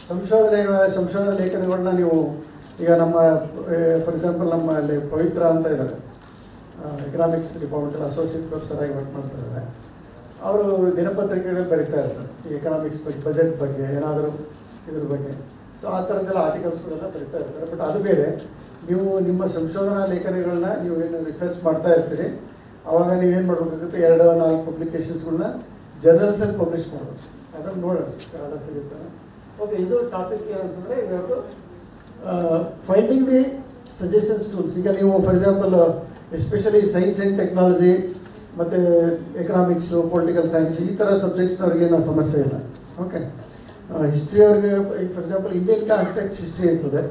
ಸಂಶೋಧನಾ ಲೇಖನಗಳನ್ನ ನೀವು ಈಗ ನಮ್ಮ ಫಾರ್ ಎಕ್ಸಾಂಪಲ್ ನಮ್ಮಲ್ಲಿ ಪವಿತ್ರ ಅಂತ ಇದ್ದಾರೆ, ಎಕನಾಮಿಕ್ಸ್ ಡಿಪಾರ್ಟ್ಮೆಂಟಲ್ಲಿ ಅಸೋಸಿಯೇಟ್ ಪ್ರೊಫೆಸರ್ ಆಗಿ ವರ್ಕ್ ಮಾಡ್ತಿದ್ದಾರೆ. ಅವರು ದಿನಪತ್ರಿಕೆಗಳು ಬರೀತಾ ಇರ್ತಾರೆ ಈ ಎಕನಾಮಿಕ್ಸ್ ಬಗ್ಗೆ, ಬಜೆಟ್ ಬಗ್ಗೆ, ಏನಾದರೂ ಇದ್ರ ಬಗ್ಗೆ. ಸೊ ಆ ಥರದ್ದೆಲ್ಲ ಆರ್ಟಿಕಲ್ಸ್ಗಳೆಲ್ಲ ಬರೀತಾ ಇರ್ತಾರೆ. ಬಟ್ ಅದು ಬೇರೆ, ನೀವು ನಿಮ್ಮ ಸಂಶೋಧನಾ ಲೇಖನಗಳನ್ನ ನೀವು ಏನು ರಿಸರ್ಚ್ ಮಾಡ್ತಾ ಇರ್ತೀರಿ, ಆವಾಗ ನೀವೇನು ಮಾಡಬೇಕಾಗುತ್ತೆ, 2-4 ಪಬ್ಲಿಕೇಶನ್ಸ್ಗಳನ್ನ ಜರ್ನಲ್ಸಲ್ಲಿ ಪಬ್ಲಿಷ್ ಮಾಡಬೇಕು. ಅದನ್ನು ನೋಡೋಣ ಯಾವ್ದು ಸಿಗುತ್ತಾನೆ. ಓಕೆ, ಇದು ಟಾಪಿಕ್ ಏನಂತಂದರೆ ಇವತ್ತು ಫೈಂಡಿಂಗ್ ದಿ ಸಜೆಷನ್ಸ್ ಟೂಲ್ಸ್. ಈಗ ನೀವು for example especially science and technology ಮತ್ತು ಎಕನಾಮಿಕ್ಸು, ಪೊಲಿಟಿಕಲ್ ಸೈನ್ಸ್ ಈ ಥರ ಸಬ್ಜೆಕ್ಟ್ಸ್ನವ್ರಿಗೆ ಏನೋ ಸಮಸ್ಯೆ ಇಲ್ಲ. ಓಕೆ, ಹಿಸ್ಟ್ರಿ ಅವ್ರಿಗೆ for example Indian context history ಇರ್ತದೆ,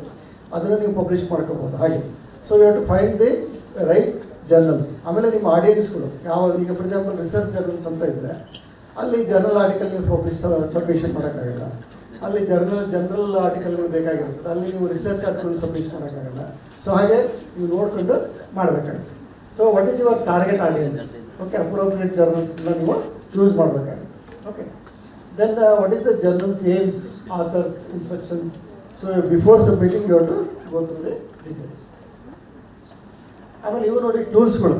ಅದನ್ನು ನೀವು ಪಬ್ಲಿಷ್ ಮಾಡ್ಕೋಬೋದು ಹಾಗೆ. So you have to find the right journals. ಆಮೇಲೆ ನಿಮ್ಮ ಆಡಿಯನ್ಸ್ಗಳು ಯಾವ, ಈಗ ಫಾರ್ ಎಕ್ಸಾಂಪಲ್ ರಿಸರ್ಚ್ ಜರ್ನಲ್ಸ್ ಅಂತ ಇದ್ದರೆ ಅಲ್ಲಿ ಜರ್ನಲ್ ಆರ್ಟಿಕಲ್ ನೀವು ಸಬ್ಮಿಷನ್ ಮಾಡೋಕ್ಕಾಗಲ್ಲ. ಅಲ್ಲಿ ಜನರಲ್ ಆರ್ಟಿಕಲ್ಗಳು ಬೇಕಾಗಿರ್ತದೆ, ಅಲ್ಲಿ ನೀವು ರಿಸರ್ಚ್ ಆರ್ಟಿಕಲ್ ಸಬ್ಮಿಷ್ ಮಾಡೋಕ್ಕಾಗಲ್ಲ. ಸೊ ಹಾಗೆ ನೀವು ನೋಡಿಕೊಂಡು ಮಾಡಬೇಕಾಗುತ್ತೆ. So what is your target audience? Okay, appropriate ಜರ್ನಲ್ಸ್ನ ನೀವು ಚೂಸ್ ಮಾಡಬೇಕಾಗುತ್ತೆ. Okay, then what is the journals aims, authors, instructions. So before submitting you have to go through the details. ಆಮೇಲೆ ಇವು ನೋಡಿ ಟೂಲ್ಸ್ಗಳು,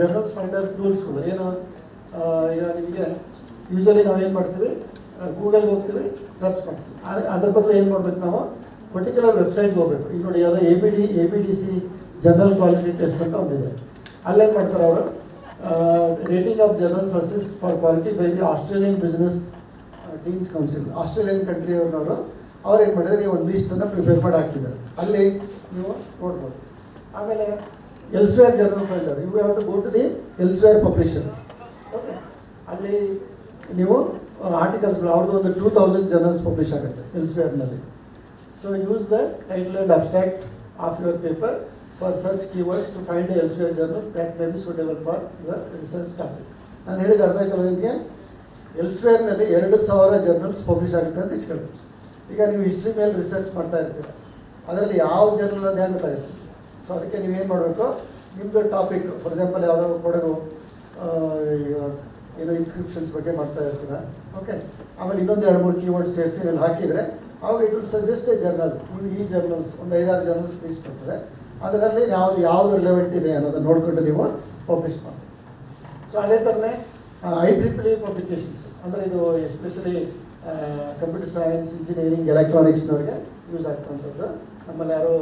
ಜರ್ನಲ್ಸ್ ಫೈಂಡರ್ ಟೂಲ್ಸ್ಗಳು ಏನು. ಈಗ ನಿಮಗೆ ಯೂಶ್ವಲಿ ನಾವು ಏನು ಮಾಡ್ತೀವಿ, ಗೂಗಲ್ಗೆ ಹೋಗ್ತೀವಿ, ಸರ್ಚ್ ಮಾಡ್ತೀವಿ. ಅದ್ರ ಬದಲು ಏನು ಮಾಡ್ಬೇಕು, ನಾವು ಪರ್ಟಿಕ್ಯುಲರ್ ವೆಬ್ಸೈಟ್ಗೆ ಹೋಗ್ಬೇಕು. ಈಗ ನೋಡಿ ಯಾವುದೋ ABDC ಜನರಲ್ ಕ್ವಾಲಿಟಿ ಟೆಸ್ಟ್ ಅಂತ ಒಂದಿದೆ. ಅಲ್ಲೇನು ಮಾಡ್ತಾರೆ ಅವರು, rating of general services for quality by the Australian business teams council, Australian ಕಂಟ್ರಿಯವ್ರನ್ನವರು ಅವ್ರು ಏನು ಮಾಡಿದರೆ ನೀವು ಒಂದು ಲೀಸ್ಟನ್ನು ಪ್ರಿಪೇರ್ ಮಾಡಿ ಹಾಕಿದ್ದಾರೆ, ಅಲ್ಲಿ ನೀವು ನೋಡ್ಬೋದು. ಆಮೇಲೆ Elsevier journal finder, you have to go to the Elsevier publisher. Okay, ಅಲ್ಲಿ ನೀವು ಆರ್ಟಿಕಲ್ಸ್ಗಳು ಅವ್ರದ್ದು ಒಂದು 2000 ಜರ್ನಲ್ಸ್ ಪಬ್ಲಿಷ್ ಆಗುತ್ತೆ ಎಲ್ಸ್ವೇರ್ನಲ್ಲಿ. So use the title and abstract of your paper for search keywords to find the Elsevier journals that may be suitable for your research topic. ನಾನು ಹೇಳಿದ ಅರ್ಥ ಆಯ್ತಲ್ಲ ನಿಮಗೆ, ಎಲ್ಸ್ವೇರ್ನಲ್ಲಿ 2000 ಜರ್ನಲ್ಸ್ ಪಬ್ಲಿಷ್ ಆಗುತ್ತೆ ಅಂತ ಇಟ್ಕೊಳ್ಳಿ. ಈಗ ನೀವು ಹಿಸ್ಟ್ರಿ ಮೇಲೆ ರಿಸರ್ಚ್ ಮಾಡ್ತಾ ಇರ್ತೀರ, ಅದರಲ್ಲಿ ಯಾವ ಜರ್ನಲ್ ಅದು ಹೇಗೆ ಗೊತ್ತಾಗುತ್ತೆ. ಸೊ ಅದಕ್ಕೆ ನೀವೇನು ಮಾಡಬೇಕು, ನಿಮ್ಮದು ಟಾಪಿಕ್ ಫಾರ್ ಎಕ್ಸಾಂಪಲ್ ಯಾವುದೋ ಕೊಡಗು ಏನೋ ಇನ್ಸ್ಕ್ರಿಪ್ಷನ್ಸ್ ಬಗ್ಗೆ ಮಾಡ್ತಾ ಇರ್ತೀರ. ಓಕೆ, ಆಮೇಲೆ ಇನ್ನೊಂದು 2-3 ಕೀವರ್ಡ್ ಸೇರಿಸಿ ಅಲ್ಲಿ ಹಾಕಿದರೆ ಆವಾಗ it will suggest A journal. ನೀವು ಈ ಜರ್ನಲ್ಸ್ ಒಂದು 5-6 ಜರ್ನಲ್ಸ್ ಲೀಸ್ಟ್ ಬರ್ತದೆ, ಅದರಲ್ಲಿ ಯಾವುದು ರಿಲೆವೆಂಟ್ ಇದೆ ಅನ್ನೋದನ್ನು ನೋಡಿಕೊಂಡು ನೀವು ಪಬ್ಲಿಷ್ ಮಾಡ್ತೀವಿ. ಸೊ ಅದೇ ಥರನೇ IEEE ಪಬ್ಲಿಕೇಶನ್ಸ್ ಅಂದರೆ ಇದು ಎಸ್ಪೆಷಲಿ ಕಂಪ್ಯೂಟರ್ ಸೈನ್ಸ್, ಇಂಜಿನಿಯರಿಂಗ್, ಎಲೆಕ್ಟ್ರಾನಿಕ್ಸ್ನವ್ರಿಗೆ ಯೂಸ್ ಆಗ್ತಂಥದ್ದು. ನಮ್ಮಲ್ಲಿ ಯಾರು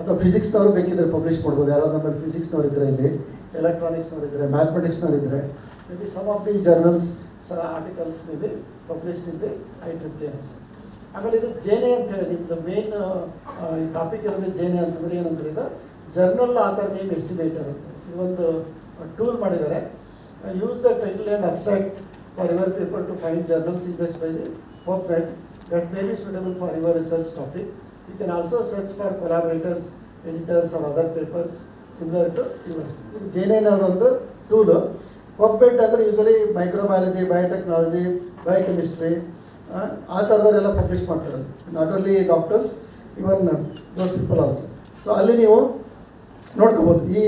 ಅಥವಾ ಫಿಸಿಕ್ಸ್ನವರು ಬೇಕಿದ್ರೆ ಪಬ್ಲಿಷ್ ಮಾಡ್ಬೋದು. ಯಾರೋ ನಮ್ಮಲ್ಲಿ ಫಿಸಿಕ್ಸ್ನವ್ರು ಇದ್ದರೆ, ಇಲ್ಲಿ ಎಲೆಕ್ಟ್ರಾನಿಕ್ಸ್ನವ್ರು ಇದ್ದರೆ, ಮ್ಯಾಥಮೆಟಿಕ್ಸ್ನವ್ರು ಇದ್ದರೆ, maybe some of the journals, articles may be published in the IEEE. ಆಮೇಲೆ ಇದು ಜೇನೆ ಅಂತ ಹೇಳಿ ನಿಮ್ಮದು ಮೇನ್ ಟಾಪಿಕ್ ಇರೋದು ಜೇನೆ ಅಂತಂದರೆ ಏನಂದ್ರೆ ಇದು ಜರ್ನಲ್ ಆಥರ್ ನೇಮ್ ಎಸ್ಟಿಮೇಟರ್ ಅಂತ ಇದೊಂದು ಟೂಲ್ ಮಾಡಿದ್ದಾರೆ. Use the title and abstract for your paper to find journals index by the PubMed that may be suitable for your research topic. You can also search for collaborators, editors or other papers similar to yours. ಇದು ಜೇನೆ ಅನ್ನೋದೊಂದು tool. PubMed ಅಂದರೆ usually microbiology, biotechnology, biochemistry ಆ ಥರದವರೆಲ್ಲ publish ಮಾಡ್ತಾರೆ. Not only doctors, even those people also. So ಅಲ್ಲಿ ನೀವು ನೋಡ್ಕೋಬೋದು, ಈ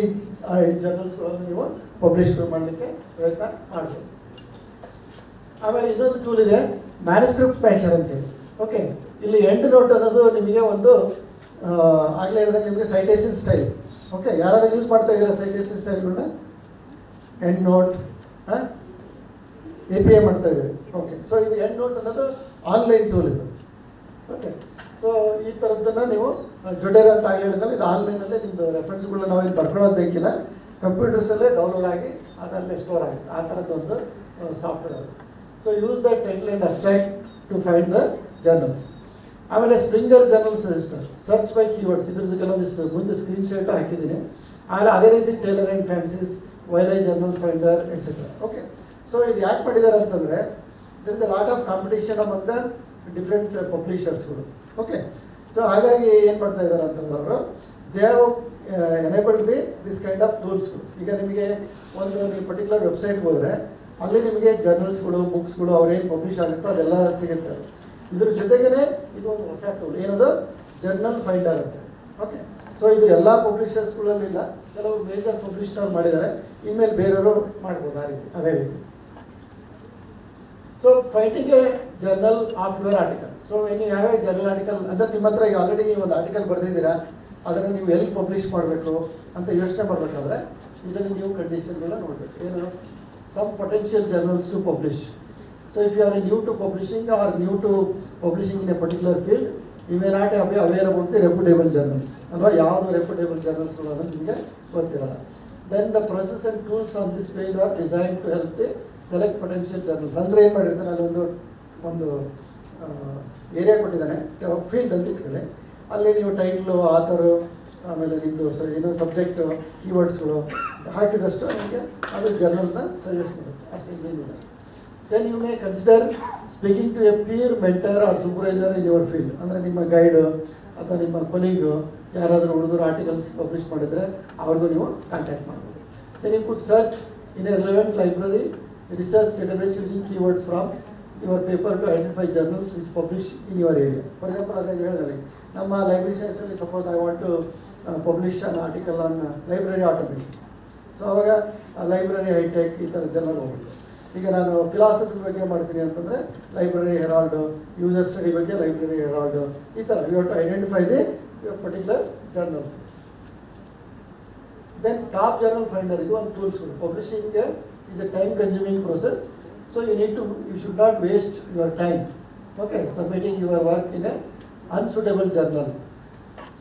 ಜರ್ನಲ್ಸ್ಗಳನ್ನು ನೀವು ಪಬ್ಲಿಷ್ ಮಾಡಲಿಕ್ಕೆ ಪ್ರಯತ್ನ ಮಾಡ್ಬೋದು. ಆಮೇಲೆ ಇನ್ನೊಂದು ಟೂಲ್ ಇದೆ, ಮ್ಯಾನುಸ್ಕ್ರಿಪ್ಟ್ ಮ್ಯಾಚರ್ ಅಂತೇಳಿ. ಓಕೆ, ಇಲ್ಲಿ ಎಂಡ್ ನೋಟ್ ಅನ್ನೋದು ನಿಮಗೆ ಒಂದು ಆಗಲೇ ಹೇಳಿದಾಗ ನಿಮಗೆ ಸೈಟೇಷನ್ ಸ್ಟೈಲ್. ಓಕೆ, ಯಾರಾದರೂ ಯೂಸ್ ಮಾಡ್ತಾ ಇದ್ದೀರಾ ಸೈಟೇಷನ್ ಸ್ಟೈಲ್ಗಳನ್ನ? ಎಂಡ್ ನೋಟ್ API ಮಾಡ್ತಾ ಇದ್ದೀವಿ. ಓಕೆ, ಸೊ ಇದು ಎಂಡ್ ನೋಟ್ ಅನ್ನೋದು ಆನ್ಲೈನ್ ಟೂಲ್ ಇದು. ಓಕೆ, ಸೊ ಈ ಥರದ್ದನ್ನು ನೀವು ಜೊಡೇರ್ ಅಂತ ಆಗಿ ಹೇಳಿದಾಗ ಇದು ಆನ್ಲೈನಲ್ಲೇ ನಿಮ್ಮದು ರೆಫರೆನ್ಸ್ಗಳನ್ನ ನಾವೇನು ಬರ್ಕೊಳ್ಳೋದು ಬೇಕಿಲ್ಲ, ಕಂಪ್ಯೂಟರ್ಸಲ್ಲೇ ಡೌನ್ಲೋಡ್ ಆಗಿ ಅದರಲ್ಲೇ ಸ್ಟೋರ್ ಆಗುತ್ತೆ. ಆ ಥರದ್ದೊಂದು ಸಾಫ್ಟ್ವೇರ್ ಅದು. So use the title and abstract to find the journals. ಆಮೇಲೆ Springer journal suggester, search by keywords, ಇದ್ರದ್ದು ಕೆಲವೊಂದಿಷ್ಟು ಮುಂದೆ ಸ್ಕ್ರೀನ್ ಶಾಟ್ ಹಾಕಿದ್ದೀನಿ. ಆಮೇಲೆ ಅದೇ ರೀತಿ Taylor and Francis, Wiley journal finder etcetera. Okay, so ಇದು ಯಾಕೆ ಮಾಡಿದ್ದಾರೆ ಅಂತಂದರೆ there is a lot of competition among the different ಪಬ್ಲಿಷರ್ಸ್ಗಳು. ಓಕೆ, ಸೊ ಹಾಗಾಗಿ ಏನು ಮಾಡ್ತಾ ಇದ್ದಾರೆ ಅಂತಂದ್ರೆ ಅವರು they have enabled this kind of ಟೂಲ್ಸ್ಗಳು. ಈಗ ನಿಮಗೆ ಒಂದು ನೀವು ಪರ್ಟಿಕ್ಯುಲರ್ ವೆಬ್ಸೈಟ್ಗೆ ಹೋದರೆ ಅಲ್ಲಿ ನಿಮಗೆ ಜರ್ನಲ್ಸ್ಗಳು, ಬುಕ್ಸ್ಗಳು ಅವ್ರೇನು ಪಬ್ಲಿಷ್ ಆಗುತ್ತೋ ಅದೆಲ್ಲ ಸಿಗುತ್ತೆ. ಇದ್ರ ಜೊತೆಗೇ ಇದು ಒಂದು ಹೊಸ ಟೂಲ್ ಏನದು, ಜರ್ನಲ್ ಫೈಂಡರ್ ಅಂತ. ಓಕೆ, ಸೊ ಇದು ಎಲ್ಲ ಪಬ್ಲಿಷರ್ಸ್ಗಳಲ್ಲಿಲ್ಲ, ಕೆಲವು ಮೇಜರ್ ಪಬ್ಲಿಷರ್ ಮಾಡಿದ್ದಾರೆ, ಇಮೇಲೆ ಬೇರೆಯವರು ಮಾಡ್ಬೋದು ಆ ರೀತಿ ಅದೇ ರೀತಿ. So So finding a journal of your article. So when you have a journal article, ಅಂದರೆ ನಿಮ್ಮ ಹತ್ರ ಈಗ ಆಲ್ರೆಡಿ ಒಂದು ಆರ್ಟಿಕಲ್ ಬರೆದಿದ್ದೀರಾ, ಅದನ್ನು ನೀವು ಎಲ್ಲಿ ಪಬ್ಲಿಷ್ ಮಾಡಬೇಕು ಅಂತ ಯೋಚನೆ ಮಾಡಬೇಕಾದ್ರೆ ಇದನ್ನು ನೀವು ಕಂಡೀಷನ್ಗಳನ್ನ ನೋಡಬೇಕು. ಏನು, some potential journals to publish. So if you are new to publishing or new to publishing in a particular field, you may not be aware about the reputable journals. ಅಲ್ವಾ, ಯಾವುದು reputable journals ಅನ್ನೋದು ನಿಮಗೆ ಗೊತ್ತಿರಲ್ಲ. Then the process and tools on this page are designed to help the select potential journals. ಅಂದರೆ ಏನು ಮಾಡಿರ್ತಾನೆ, ಅಲ್ಲಿ ಒಂದು ಏರಿಯಾ ಕೊಟ್ಟಿದ್ದಾನೆ, ಫೀಲ್ಡ್ ಅಂತ ಇಟ್ಕೊಳ್ಳಿ. ಅಲ್ಲಿ ನೀವು ಟೈಟ್ಲು, ಆಥರು, ಆಮೇಲೆ ನಿಮ್ಮದು ಏನೋ ಸಬ್ಜೆಕ್ಟು, ಕೀವರ್ಡ್ಸ್ಗಳು ಹಾಕಿದಷ್ಟು ನಿಮಗೆ ಅದು ಜರ್ನಲ್ನ ಸಜೆಸ್ಟ್ ಮಾಡುತ್ತೆ. ಅಷ್ಟೇನಿಲ್ಲ. Then you may consider speaking to a peer mentor or supervisor in your field. ಅಂದರೆ ನಿಮ್ಮ ಗೈಡು ಅಥವಾ ನಿಮ್ಮ ಕೊಲೀಗು ಯಾರಾದರೂ ಹುಡುಗರು ಆರ್ಟಿಕಲ್ಸ್ ಪಬ್ಲಿಷ್ ಮಾಡಿದರೆ ಅವ್ರಿಗೂ ನೀವು ಕಾಂಟ್ಯಾಕ್ಟ್ ಮಾಡ್ಬೋದು. Then you could search in a relevant library research database using keywords from your paper to identify journals which publish in your area. For example ಅದೇ ಹೇಳಿದ್ರೆ ನಮ್ಮ ಲೈಬ್ರರಿ ಸೈನ್ಸಲ್ಲಿ suppose I want to publish an article on library automation. So ಅವಾಗ library hi tech ಈ ಥರ journal ಹೋಗುತ್ತೆ. ಈಗ ನಾನು ಫಿಲಾಸಫಿ ಬಗ್ಗೆ ಮಾಡ್ತೀನಿ ಅಂತಂದರೆ ಲೈಬ್ರರಿ ಹೆರಾಲ್ಡು, ಯೂಸರ್ ಸ್ಟಡಿ ಬಗ್ಗೆ ಲೈಬ್ರರಿ ಹೆರಾಲ್ಡು, ಈ ಥರ you have to identify the particular journals. Then top journal finder ಇದು ಒಂದು tools. Publishing is a time consuming process, so you should not waste your time, okay, submitting your work in a unsuitable journal.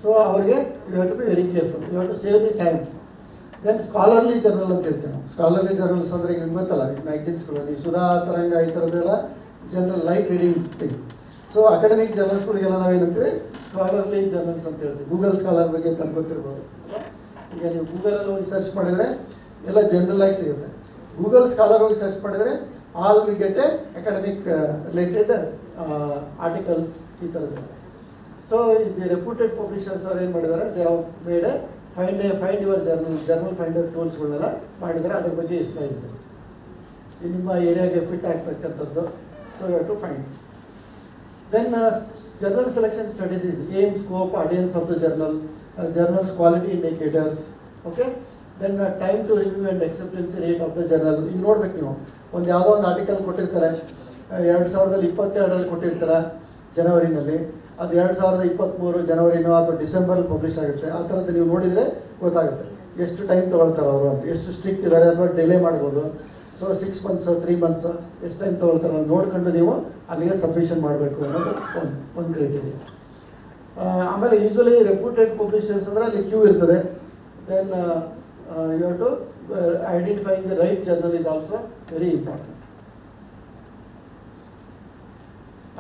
So ಅವರಿಗೆ you have to be very careful, you have to save the time. Then scholarly journal ಅಂತ ಹೇಳ್ತೀವಿ ನಾವು. Scholarly journals ಅಂದರೆ ಈಗ ನಿಮ್ಗೆ ಗೊತ್ತಲ್ಲ, ಈ ಮ್ಯಾಗಝಿನ್ಸ್ಗಳು, ಈ ಸುಧಾ ತರಂಗ ಈ ಥರದ್ದೆಲ್ಲ general light reading thing. So academic ಜರ್ನಲ್ಸ್ಗಳಿಗೆಲ್ಲ ನಾವೇನಂತೀವಿ ಸ್ಕಾಲರ್ಲಿ ಜರ್ನಲ್ಸ್ ಅಂತ ಹೇಳ್ತೀವಿ. ಗೂಗಲ್ ಸ್ಕಾಲರ್ ಬಗ್ಗೆ ಅಂತ ಗೊತ್ತಿರ್ಬೋದು. ಈಗ ನೀವು ಗೂಗಲಲ್ಲಿ ಹೋಗಿ ಸರ್ಚ್ ಮಾಡಿದರೆ ಎಲ್ಲ ಜನರಲ್ ಆಗಿ ಸಿಗುತ್ತೆ. ಗೂಗಲ್ ಸ್ಕಾಲರ್ ಹೋಗಿ ಸರ್ಚ್ ಮಾಡಿದರೆ all we get a academic related articles ಈ ಥರದ್ದೆಲ್ಲ. ಸೊ ಈ ರೆಪ್ಯೂಟೆಡ್ ಪಬ್ಲಿಷರ್ಸ್ ಅವ್ರು ಏನು ಮಾಡಿದ್ದಾರೆ, they have made a find your journal finder ಟೂಲ್ಸ್ಗಳನ್ನೆಲ್ಲ ಮಾಡಿದರೆ ಅದ್ರ ಬಗ್ಗೆ ಇಷ್ಟ ಇದೆ. ನಿಮ್ಮ ಏರಿಯಾಗೆ ಫಿಟ್ ಆಗ್ತಕ್ಕಂಥದ್ದು. So you have to find. Then journal selection strategies, aim, scope, audience of the journals quality indicators, okay. Then time to review and acceptancy rate of the journal. ಈಗ ನೋಡ್ಬೇಕು, ನೀವು ಒಂದು ಯಾವುದೋ ಒಂದು ಆರ್ಟಿಕಲ್ ಕೊಟ್ಟಿರ್ತಾರೆ, 2022 ಕೊಟ್ಟಿರ್ತಾರೆ ಜನವರಿನಲ್ಲಿ, ಅದು 2023 ಜನವರಿನೋ ಅಥವಾ ಡಿಸೆಂಬರಲ್ಲಿ ಪಬ್ಲಿಷ್ ಆಗುತ್ತೆ. ಆ ಥರದ್ದು ನೀವು ನೋಡಿದರೆ ಗೊತ್ತಾಗುತ್ತೆ ಎಷ್ಟು ಟೈಮ್ ತೊಗೊಳ್ತಾರೆ ಅವರು ಅಂತ, ಎಷ್ಟು ಸ್ಟ್ರಿಕ್ಟ್ ಇದ್ದಾರೆ ಅಥವಾ ಡಿಲೇ ಮಾಡ್ಬೋದು. ಸೊ 6 months 3 months ಎಷ್ಟು ಟೈಮ್ ತೊಗೊಳ್ತಾರೆ ಅಂತ ನೋಡ್ಕೊಂಡು ನೀವು ಅಲ್ಲಿಗೆ ಸಬ್ಮಿಷನ್ ಮಾಡಬೇಕು ಅನ್ನೋದು ಒಂದು ಕ್ರೈಟೀರಿಯಾ. ಆಮೇಲೆ ಯೂಶ್ವಲಿ ರೆಪ್ಯೂಟೆಡ್ ಪಬ್ಲಿಷರ್ಸ್ ಅಂದರೆ ಅಲ್ಲಿ ಕ್ಯೂ ಇರ್ತದೆ. Then you have to identifying the right journal is also very important.